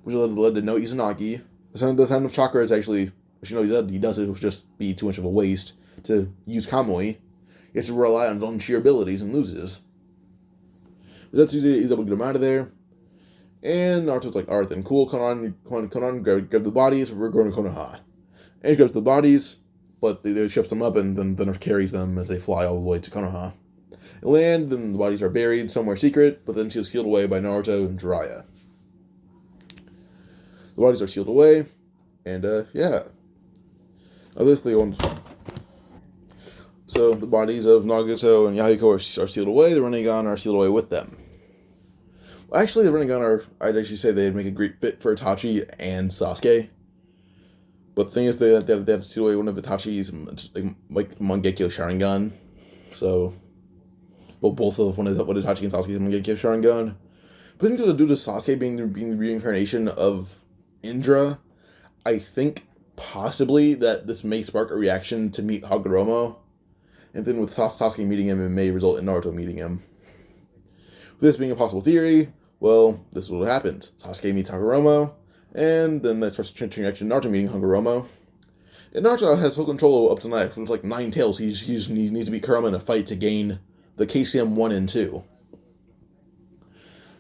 Speaker 1: which led to no Izanagi. The sound of chakra is actually, he does it, would just be too much of a waste to use Kamui. He has to rely on his own sheer abilities and loses. Zetsu is able to get him out of there. And Naruto's like, alright then, cool, come on, grab the bodies, we're going to Konoha. And he grabs the bodies, but they ships them up and then carries them as they fly all the way to Konoha. They land, then the bodies are buried somewhere secret, but then she was sealed away by Naruto and Jiraiya. The bodies are sealed away, and yeah. Now this they own. So the bodies of Nagato and Yahiko are sealed away, the Rinnegan are sealed away with them. Well, actually, the Rinnegan I'd actually say they'd make a great fit for Itachi and Sasuke. But the thing is, they have to seal away one of Itachi's, like Mangekyo Sharingan. So, well, both of one Itachi and Sasuke's Mangekyo Sharingan. But I think due to Sasuke being the reincarnation of Indra, I think possibly that this may spark a reaction to meet Hagoromo. And then with Sasuke meeting him, it may result in Naruto meeting him. With this being a possible theory, well, this is what happens. Sasuke meets Hagoromo, and then that starts a reaction Naruto meeting Hagoromo. And Naruto has full control up to knife. With like 9 tails, he needs to beat Kurama in a fight to gain the KCM 1 and 2.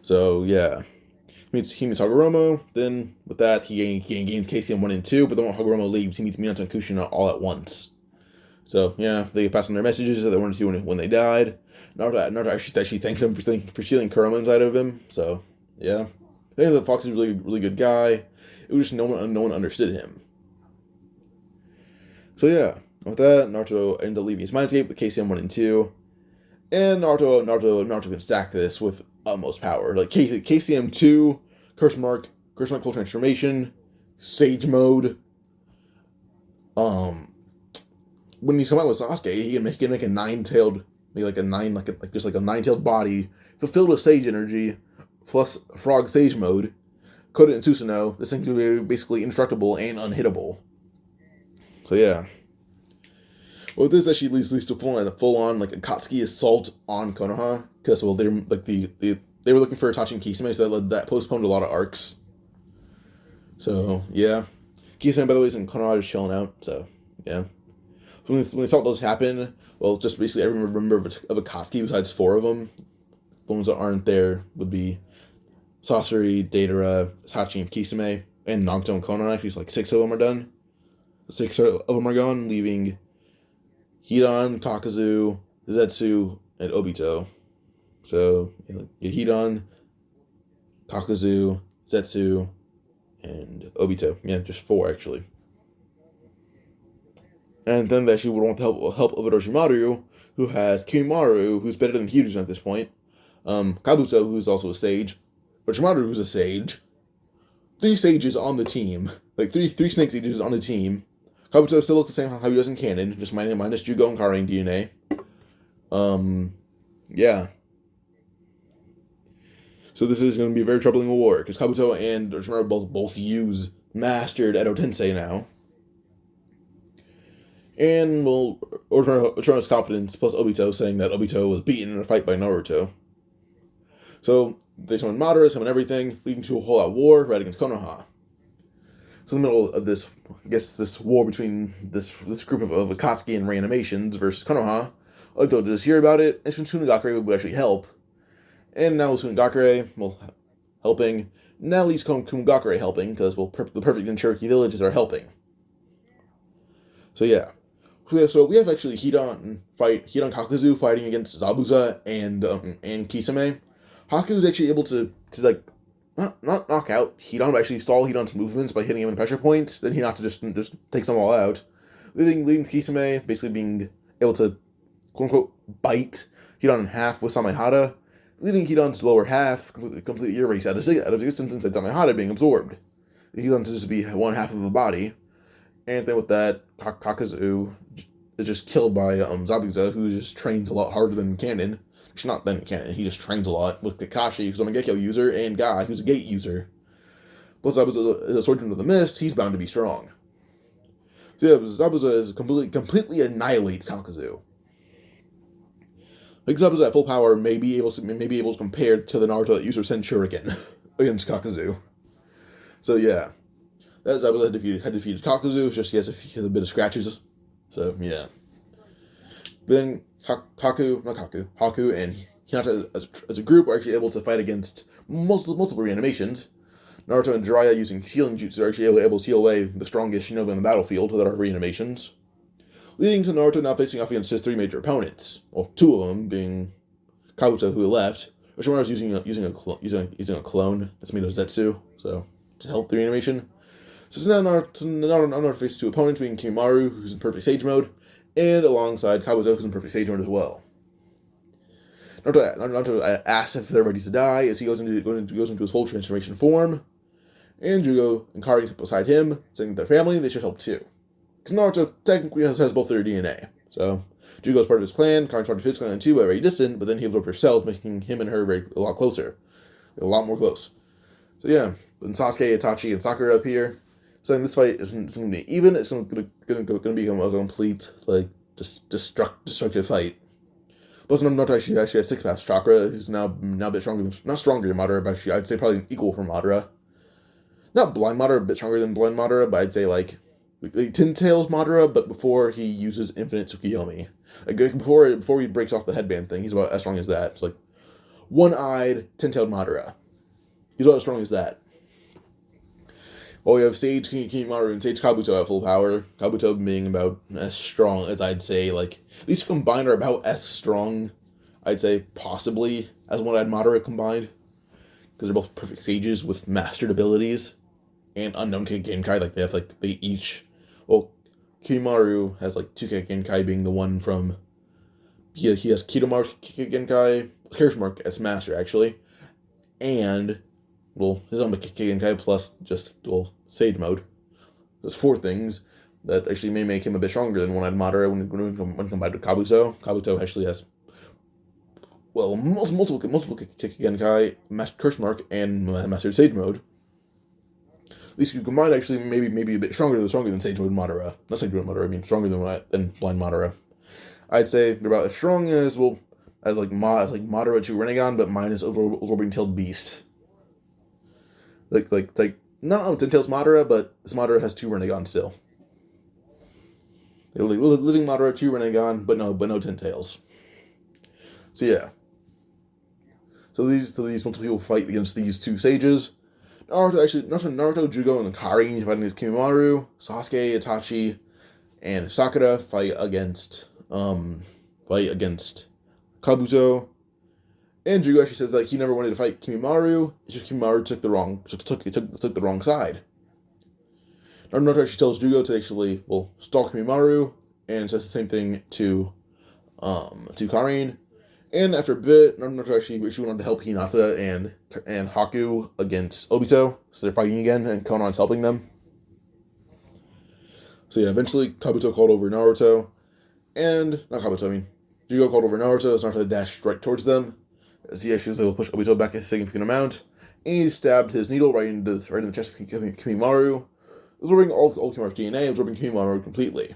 Speaker 1: So, yeah. He meets Hagoromo, then with that, he gains KCM 1 and 2, but then when Hagoromo leaves, he meets Minato and Kushina all at once. So, yeah, they pass on their messages that they wanted to when they died. Naruto actually thanks them for stealing Kurama inside of him, so, yeah. I think that Fox is a really good guy. It was just no one understood him. So, yeah, with that, Naruto ended up leaving his mindscape with KCM 1 and 2. And Naruto can stack this with utmost power. Like KCM 2, Curse Mark Full Transformation, Sage Mode. When he's coming out with Sasuke, he can make a 9-tailed, like a 9-tailed body fulfilled with Sage energy, plus Frog Sage Mode. Code it in Susanoo. This thing can be basically indestructible and unhittable. So yeah. Well, this actually leads to full on like Akatsuki assault on Konoha, because well, they were looking for Itachi and Kisame, so that postponed a lot of arcs. So yeah, Kisame, by the way, is in Konoha just chilling out. So yeah, so when they saw those happen, well, just basically every member of Akatsuki besides 4 of them, the ones that aren't there would be Sasori, Deidara, Itachi, and Kisame, and Nagato and Konoha. Actually, like 6 of them are done. 6 of them are gone, leaving Hidan, Kakuzu, Zetsu, and Obito. So, Hidan, Kakuzu, Zetsu, and Obito. Yeah, just 4, actually. And then they actually would want the help of Orochimaru, who has Kimaru, who's better than Hiruzen at this point. Kabuto, who's also a sage. Orochimaru, who's a sage. 3 sages on the team. Like, 3 snake sages on the team. Kabuto still looks the same how he does in canon, just minus Juugo and Gaara DNA. Yeah. So this is going to be a very troubling war, because Kabuto and Orochimaru both use mastered Edo Tensei now. And, well, Orochimaru's confidence, plus Obito saying that Obito was beaten in a fight by Naruto. So, they summon Madara, summon everything, leading to a whole-out war right against Konoha. So in the middle of this, I guess, this war between this group of Akatsuki and reanimations versus Konoha, Obito just hear about it, and Tsunade would actually help. And now Tsunade, well, helping. Now leaves Kumagakure helping, because, well, the perfect and Cherokee villages are helping. So yeah. So we have actually Hidan Kakuzu fighting against Zabuza and Kisame. Haku is actually able to like not knock out Hidan, but actually stall Hidan's movements by hitting him in pressure points. Then Hidan just takes them all out, leading Kisame basically being able to quote unquote bite Hidan in half with Samehada, leaving Hidan's lower half completely erased out of existence inside Samehada being absorbed. Hidan to just be one half of the body. And then with that, Kakuzu is just killed by Zabuza, who just trains a lot harder than Canon. Actually, not then canon. He just trains a lot with Kakashi, who's a Mangekyo user, and Guy, who's a Gate user. Plus, Zabuza is a Swordsman of the Mist. He's bound to be strong. So yeah, Zabuza is completely annihilates Kakuzu. Like Zabuza at full power may be able to compare to the Naruto that used her Shuriken against Kakuzu. So yeah, that Zabuza had defeated Kakuzu. It's just he has a bit of scratches. So yeah. Then Haku and Hinata as a group are actually able to fight against multiple reanimations. Naruto and Jiraiya using healing jutsu are actually able to heal away the strongest shinobi on the battlefield that are reanimations, leading to Naruto now facing off against his three major opponents. Well, two of them being Kabuto, who left. Orochimaru is using a clone that's made of Zetsu, so to help the reanimation. So now Naruto faces two opponents, being Orochimaru, who's in perfect sage mode, and alongside Kabuto, who's in perfect sage mode as well. Naruto asks if they're ready to die as he goes into his full transformation form, and Juugo and Kari sit beside him, saying that their family, they should help too. Because Naruto technically has both their DNA. So Juugo's part of his clan, Kari's part of his clan too, but very distant, but then he absorbed her cells, making him and her a lot closer. A lot more close. So yeah, then Sasuke, Itachi, and Sakura appear, saying this fight isn't going to be even, it's going to become a complete, destructive fight. Plus, Naruto actually has 6 paths chakra, who's now a bit stronger not stronger than Madara, but actually I'd say probably equal for Madara. Not blind Madara, a bit stronger than blind Madara, but I'd say like Tin Tails Madara, but before he uses infinite Tsukiyomi. Like before he breaks off the headband thing, he's about as strong as that. It's like one-eyed, tin-tailed Madara. He's about as strong as that. Well, we have Sage Kimaru and Sage Kabuto at full power. Kabuto being about as strong as I'd say, like, these combined are about as strong, I'd say, possibly, as one-eyed Madara combined. Because they're both perfect sages with mastered abilities. And unknown Genkai, they each, well, Kimaru has, 2 Genkai, being the one from, he has Kidomaru Genkai, Kirschmark as master, actually, and, well, his own Genkai plus just, Sage mode. There's 4 things that actually may make him a bit stronger than one-eyed Madara when combined with Kabuto. Kabuto actually has, well, multiple Genkai, Kirschmark, and mastered Sage mode. At least you combine actually maybe a bit stronger than Sage Mode Madara. Not Sage Mode Madara, I mean stronger than Blind Madara. I'd say they're about as strong as Madara to Rinnegan, but minus absorbing tailed beast. Not Ten Tails Madara, but this Madara has 2 Rinnegan still. They're living Madara, 2 Rinnegan, but no Ten Tails. So yeah. So these multiple people fight against these 2 sages. Naruto, Juugo, and Kari fighting against Kimaru, Sasuke, Itachi, and Sakura fight against Kabuto. And Juugo actually says that he never wanted to fight Kimaru. It's just Kimaru took the wrong side. Naruto actually tells Juugo to actually stalk Kimaru, and says the same thing to Karin. And after a bit, Naruto actually wanted to help Hinata and Haku against Obito, so they're fighting again, and Konan's helping them. So yeah, eventually Kabuto called over Naruto, Juugo called over Naruto as Naruto dashed right towards them, as he actually was able to push Obito back a significant amount, and he stabbed his needle right in the chest of Kimaru, absorbing all Kimaru's DNA, absorbing Kimaru completely.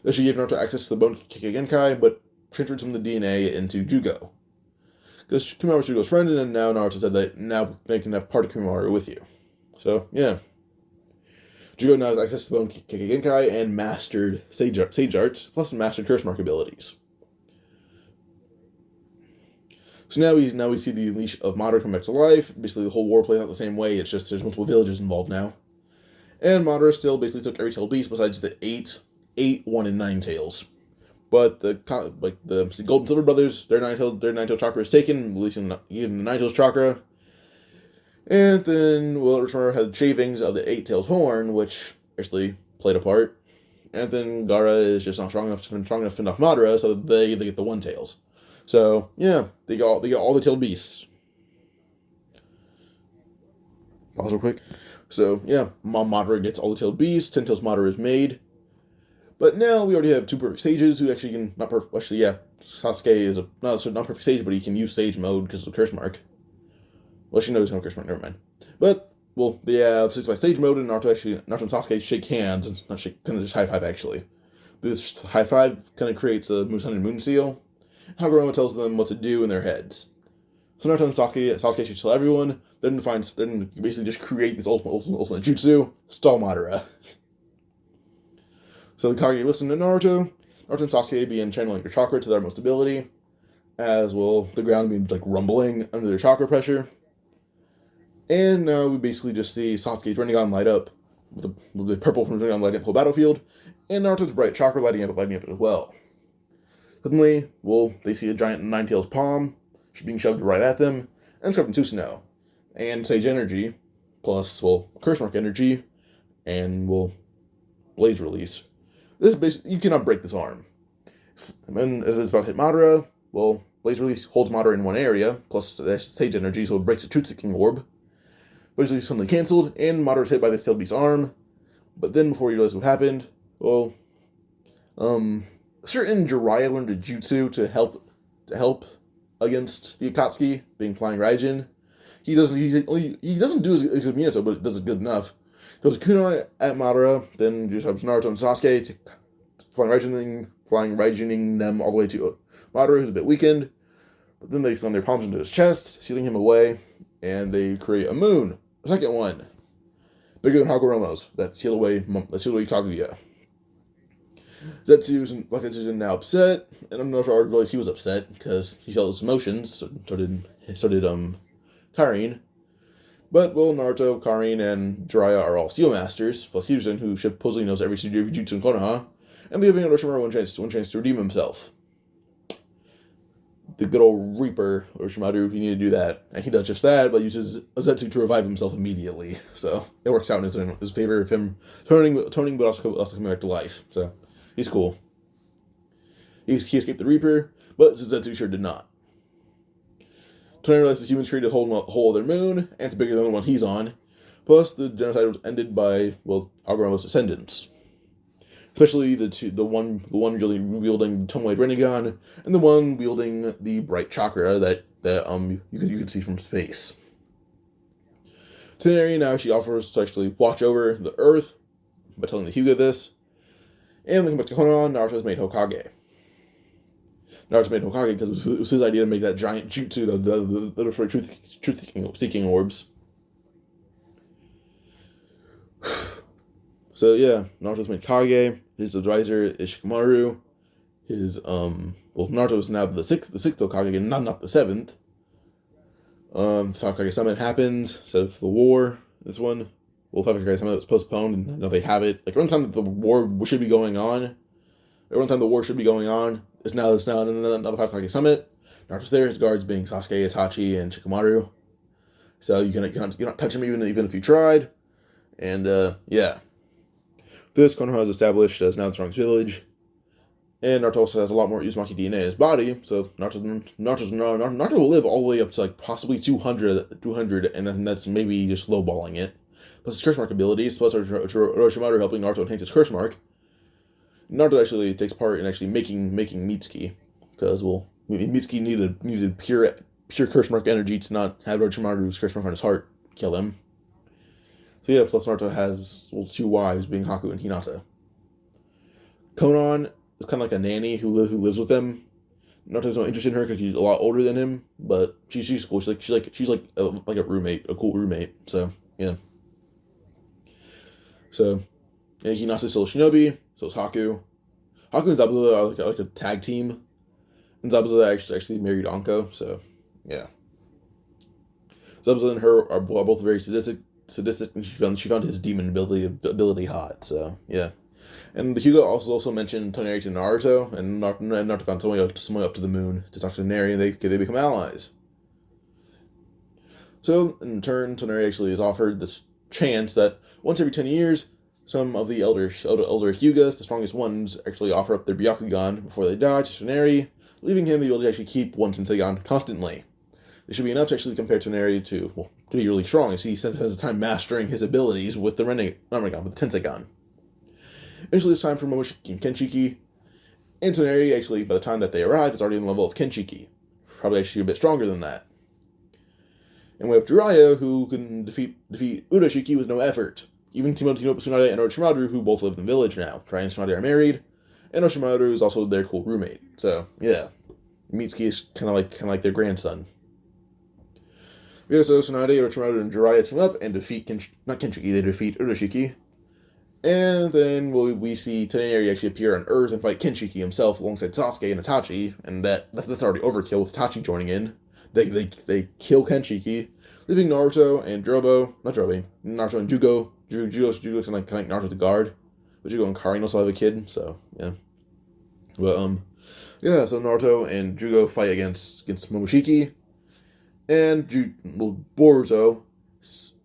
Speaker 1: This should give Naruto access to the Bone Genkai, but transferred some of the DNA into Juugo. Because Kimaru was Juugo's friend, and then now Naruto said that now they can have part of Kimaru with you. So, yeah. Juugo now has access to the Bone Genkai and mastered Sage Arts, plus mastered Curse Mark abilities. So now we see the Unleash of Madara come back to life. Basically, the whole war plays out the same way, it's just there's multiple villages involved now. And Madara still basically took every tailed beast besides the 8, 1, and 9 tails. But the Gold and Silver brothers, their nine-tailed chakra is taken, releasing the 9-tailed chakra. And then, Orochimaru had shavings of the 8-tailed horn, which actually played a part. And then Gaara is just not strong enough to fend off Madara, so they get the 1-tails. So, yeah, they get all the tailed beasts. Pause real quick. So, yeah, Madara gets all the tailed beasts, 10 tails Madara is made. But now we already have 2 perfect sages who actually can, not perfect, actually, yeah, Sasuke is not perfect sage, but he can use sage mode because of the curse mark. Well, she knows no curse mark. Never mind. But well, they have by sage mode, and Naruto and Sasuke shake hands, and not shake, kind of just high five actually. This high five kind of creates a Sun and Moon seal. Hagoromo tells them what to do in their heads. So Naruto and Sasuke should tell everyone. Then basically just create this ultimate jutsu, stall Madara. So the Kage listen to Naruto. Naruto and Sasuke begin channeling their chakra to their most ability, as will the ground being like rumbling under their chakra pressure. And now we basically just see Sasuke's Rinnegan light up with the purple from Rinnegan lighting up the whole battlefield, and Naruto's bright chakra lighting up as well. Suddenly, they see a giant nine-tails palm being shoved right at them, and it's covered in Tsunade. And Sage Energy, plus, Curse Mark Energy, and, Blaze Release. This is basically, you cannot break this arm. And as it's about to hit Madara, Blaze Release holds Madara in one area, plus Sage Energy, so it breaks the Truth-Seeking Orb. Blaze Release suddenly cancelled, and Madara's hit by the Tailed Beast's arm. But then, before you realize what happened, certain Jiraiya learned a jutsu to help against the Akatsuki, being Flying Raijin. He doesn't do as good as Minato, but it does it good enough. Throws a kunai at Madara, then just helps Naruto and Sasuke Flying Raijining them all the way to Madara, who's a bit weakened. But then they slam their palms into his chest, sealing him away, and they create a moon, a second one, bigger than Hagoromo's, that sealed away Kaguya. Zetsu's now upset, and I'm not sure I realized he was upset because he felt his emotions. So did Karin. But Naruto, Karin, and Jiraiya are all Steel Masters, plus Hyusen, who supposedly knows every jutsu in Konoha, and leaving Orochimaru one chance to redeem himself. The good old Reaper, Orochimaru, you need to do that, and he does just that, but uses a Zetsu to revive himself immediately. So it works out in his favor of him turning, but also coming back to life. So. He's cool. He escaped the Reaper, but Zetsu sure did not. Tsunade realizes the humans created a whole other moon, and it's bigger than the one he's on. Plus, the genocide was ended by, Hagoromo's descendants. Especially the one wielding the Tomoe Rinnegan, and the one wielding the bright chakra that you could see from space. Tsunade now she offers to actually watch over the Earth by telling the Hyuga this. And looking back to Konoha, Naruto's made Hokage. Naruto made Hokage because it was his idea to make that giant jutsu, the truth-seeking orbs. So yeah, Naruto's made Kage. His advisor is Shikamaru. Naruto is now the sixth Hokage, and not the seventh. Hokage Summit happens, instead of the war, this one. Hokage Summit was postponed, and now they have it. Like, around the time that the war should be going on, it's now another Hokage Summit. Naruto's there, his guards being Sasuke, Itachi, and Shikamaru. So you cannot touch him even if you tried. And, yeah. This, Konoha is established as now the strongest village. And Naruto also has a lot more Uzumaki DNA in his body, so Naruto will live all the way up to, possibly 200, and then that's maybe just lowballing it. Plus his curse mark abilities, plus Orochimaru helping Naruto enhance his curse mark. Naruto actually takes part in actually making Mitsuki, because, Mitsuki needed pure curse mark energy to not have Orochimaru's curse mark on his heart kill him. So yeah, plus Naruto has, two wives, being Haku and Hinata. Konan is kind of like a nanny who lives with them. Naruto's not interested in her because she's a lot older than him, but she's cool. She's like a roommate, a cool roommate. So yeah. So yeah, Hinasa's still a shinobi. So is Haku. Haku and Zabuza are like a tag team, and Zabuza actually married Anko. So yeah. Zabuza and her are both very sadistic, and she found his demon ability hot. So yeah. And the Hyuga also mentioned Toneri to Naruto, and Naruto found someone up to the moon to talk to Toneri, and they become allies. So, in turn, Toneri actually is offered this chance that once every 10 years, some of the elder Hyugas, the strongest ones, actually offer up their Byakugan before they die to Toneri, leaving him the ability to actually keep one Sensegan constantly. This should be enough to actually compare Toneri to be really strong, as he spends his time mastering his abilities with the Tensegan. Eventually, it's time for Momoshiki and Kenshiki, And Tsunade, actually, by the time that they arrive, is already in the level of Kenshiki. Probably actually a bit stronger than that. And we have Jiraiya, who can defeat Urashiki with no effort. Even team up with Tsunade and Orochimaru, who both live in the village now. Jiraiya and Tsunade are married, and Orochimaru is also their cool roommate. So, yeah. Mitsuki is kind of like their grandson. Yeah, so Tsunade, Orochimaru, and Jiraiya team up and defeat not Kenshiki, they defeat Urashiki. And then we see Tsunade actually appear on Earth and fight Kenshiki himself alongside Sasuke and Itachi, and that's already overkill with Itachi joining in. They kill Kenshiki, leaving Naruto and Naruto and Juugo. Juugo's kind of like Naruto the guard, but Juugo and Karin also have a kid, so yeah. But yeah, so Naruto and Juugo fight against Momoshiki, and Boruto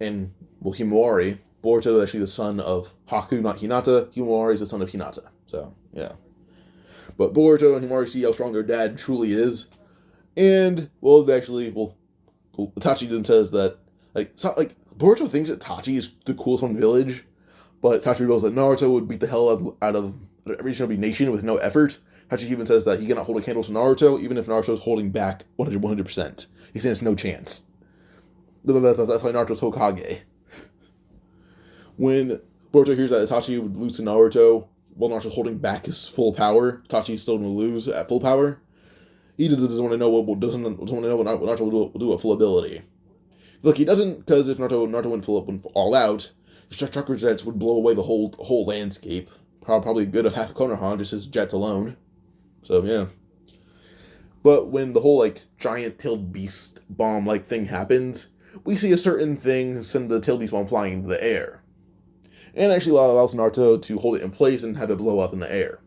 Speaker 1: and Himawari. Boruto is actually the son of Haku, not Hinata. Himawari is the son of Hinata. So, yeah. But Boruto and Himawari see how strong their dad truly is. And, Itachi then says that, Boruto thinks that Itachi is the coolest one in the village, but Itachi reveals that Naruto would beat the hell out of every shinobi nation with no effort. Itachi even says that he cannot hold a candle to Naruto, even if Naruto is holding back 100%. He says no chance. That's why Naruto's Hokage. When Boruto hears that Itachi would lose to Naruto while Naruto's holding back his full power, Itachi's still going to lose at full power. He doesn't want to know what Naruto will do at full ability. Look, he doesn't, because if Naruto went all out, his chakra jets would blow away the whole landscape. Probably a good half of Konoha, just his jets alone. So yeah. But when the whole giant tailed beast bomb thing happens, we see a certain thing send the tailed beast bomb flying into the air. And actually allows Naruto to hold it in place and have it blow up in the air.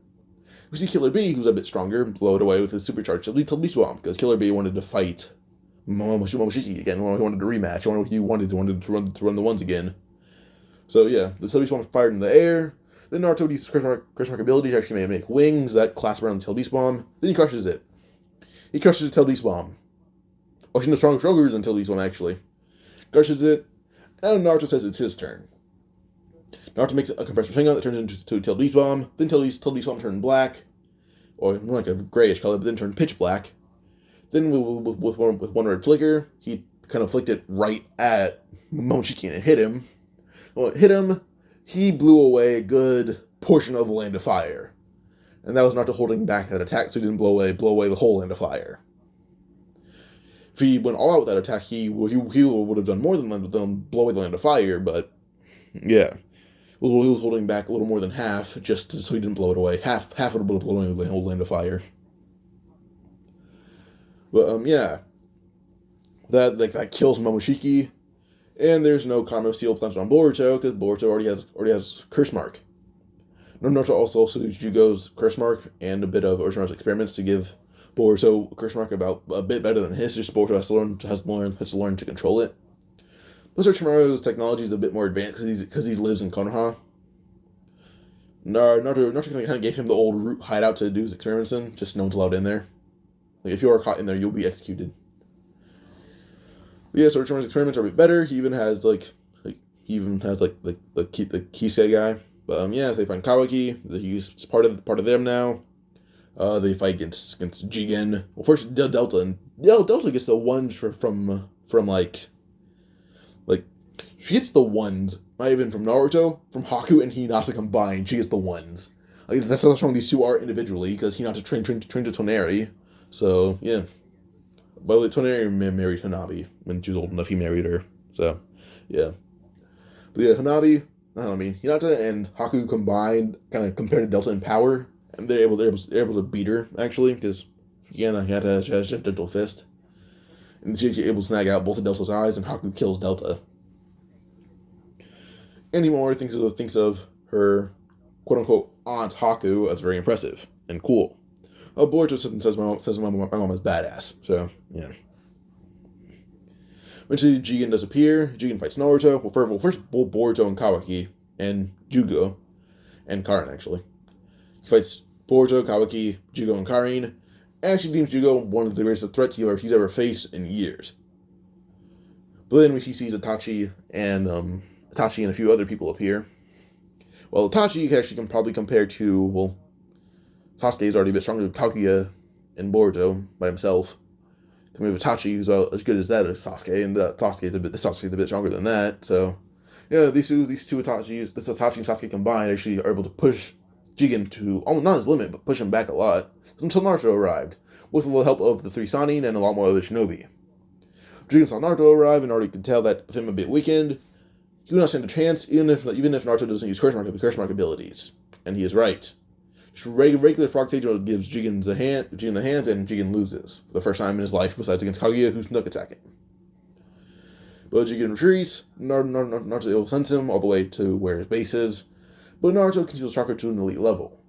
Speaker 1: We see Killer Bee, who's a bit stronger, blow it away with his supercharged tailed beast bomb, because Killer Bee wanted to fight Momoshiki again. He wanted to rematch. He wanted to run the ones again. So yeah, the tailed beast bomb fired in the air. Then Naruto uses Curse Mark ability to actually make wings that clasp around the tailed beast bomb. Then he crushes it. He crushes the tailed beast bomb. Oh, she's stronger than tailed beast bomb, actually. Crushes it, and Naruto says it's his turn. Naruto makes a compressor Sharingan that turns into a tailed beast bomb. Then tailed beast bomb turned black, or more like a grayish color, but then turned pitch black. Then with one red flicker, he kind of flicked it right at Momoshiki and it hit him. When it hit him, he blew away a good portion of the Land of Fire. And that was Naruto holding back that attack, so he didn't blow away the whole Land of Fire. If he went all out with that attack, he would have done more than blow away the Land of Fire, but yeah. He was holding back a little more than half, just so he didn't blow it away. Half of it would have blown away the whole Land of Fire. But yeah. That kills Momoshiki. And there's no Karma Seal planted on Boruto, because Boruto already has Curse Mark. Naruto also used Jugo's Curse Mark and a bit of Orochimaru's experiments to give Boruto a Curse Mark about a bit better than his. Just Boruto has to learn to control it. Plus Orochimaru's technology is a bit more advanced because he lives in Konoha. Naruto kind of gave him the old root hideout to do his experiments in, just no one's allowed in there. If you are caught in there, you'll be executed. But yeah, so Orochimaru's experiments are a bit better. He even has the Kisame guy. But yeah, so they find Kawaki. He's part of them now. They fight against Jigen. Well, first Delta, and Delta gets the ones from she gets the ones, not even from Naruto, from Haku and Hinata combined. She gets the ones. That's how strong these two are individually, because Hinata trained to Toneri. So yeah. By the way, Toneri married Hanabi when she was old enough. He married her. So yeah. But yeah, Hinata and Haku combined, kind of compared to Delta in power, and they're able to beat her actually, because Hinata has a gentle fist, and she's able to snag out both of Delta's eyes, and Haku kills Delta. Anymore thinks of her quote unquote aunt Haku as very impressive and cool. Boruto says my mom is badass. So yeah. Eventually, Jigen does appear. Jigen fights Naruto. First Boruto and Kawaki and Juugo and Karin actually. He fights Boruto, Kawaki, Juugo, and Karin, and she deems Juugo one of the greatest threats he's ever faced in years. But then he sees Itachi and a few other people appear. Well, Itachi can probably compare to Sasuke is already a bit stronger than Kaguya and Boruto by himself. To move Itachi is well as good as that as Sasuke, and Sasuke is a bit stronger than that. So, yeah, these two Itachis, this Itachi and Sasuke combined, actually are able to push Jigen to almost not his limit, but push him back a lot until Naruto arrived, with the help of the 3 Sannin and a lot more other shinobi. Jigen saw Naruto arrive and already could tell that with him a bit weakened, he would not stand a chance, even if Naruto doesn't use curse mark abilities. And he is right. Just regular Frog Stage mode gives Jigen the hands, and Jigen loses for the first time in his life, besides against Kaguya, who's snuck attacking. But Jigen retreats. Naruto sends him all the way to where his base is, but Naruto conceals chakra to an elite level.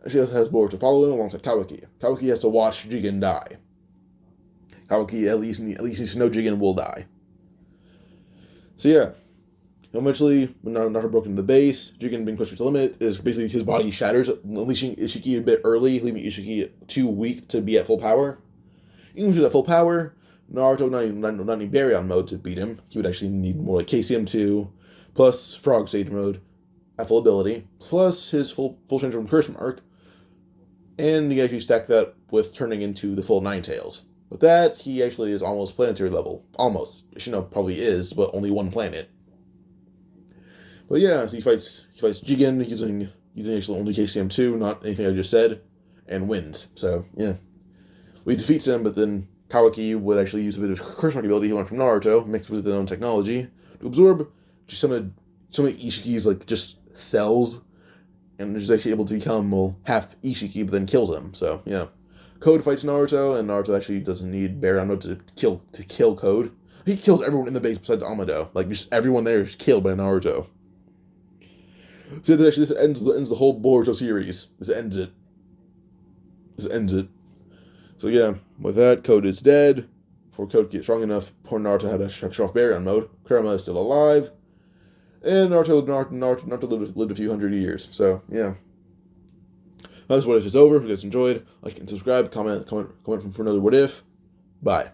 Speaker 1: And she has Boruto follow him alongside Kawaki. Kawaki has to watch Jigen die. Kawaki at least needs to know Jigen will die. So yeah. Eventually, when Naruto broke into the base, Jigen being pushed to the limit, is basically his body shatters, unleashing Isshiki a bit early, leaving Isshiki too weak to be at full power. Even if he was at full power, Naruto not need Baryon mode to beat him. He would actually need more like KCM2, plus Frog Stage mode at full ability, plus his full change from Curse Mark, and he actually stack that with turning into the full Nine Tails. With that, he actually is almost planetary level. Almost. Shino probably is, but only one planet. But yeah, so he fights Jigen using actually only KCM2, not anything I just said, and wins. So yeah, he defeats him, but then Kawaki would actually use a bit of curse mark ability he learned from Naruto, mixed with his own technology, to absorb just some of Isshiki's like just cells, and is actually able to become half Isshiki, but then kills him. So yeah, Code fights Naruto, and Naruto actually doesn't need Baryon mode to kill Code. He kills everyone in the base besides Amado. Like just everyone there is killed by Naruto. So this ends the whole Boruto series. This ends it. So yeah, with that, Code is dead. Before Code gets strong enough, poor Naruto had to shut off Baryon mode. Kurama is still alive. And Naruto lived a few hundred years. So yeah. That's What If is over. If you guys enjoyed, like and subscribe, comment for another What If. Bye.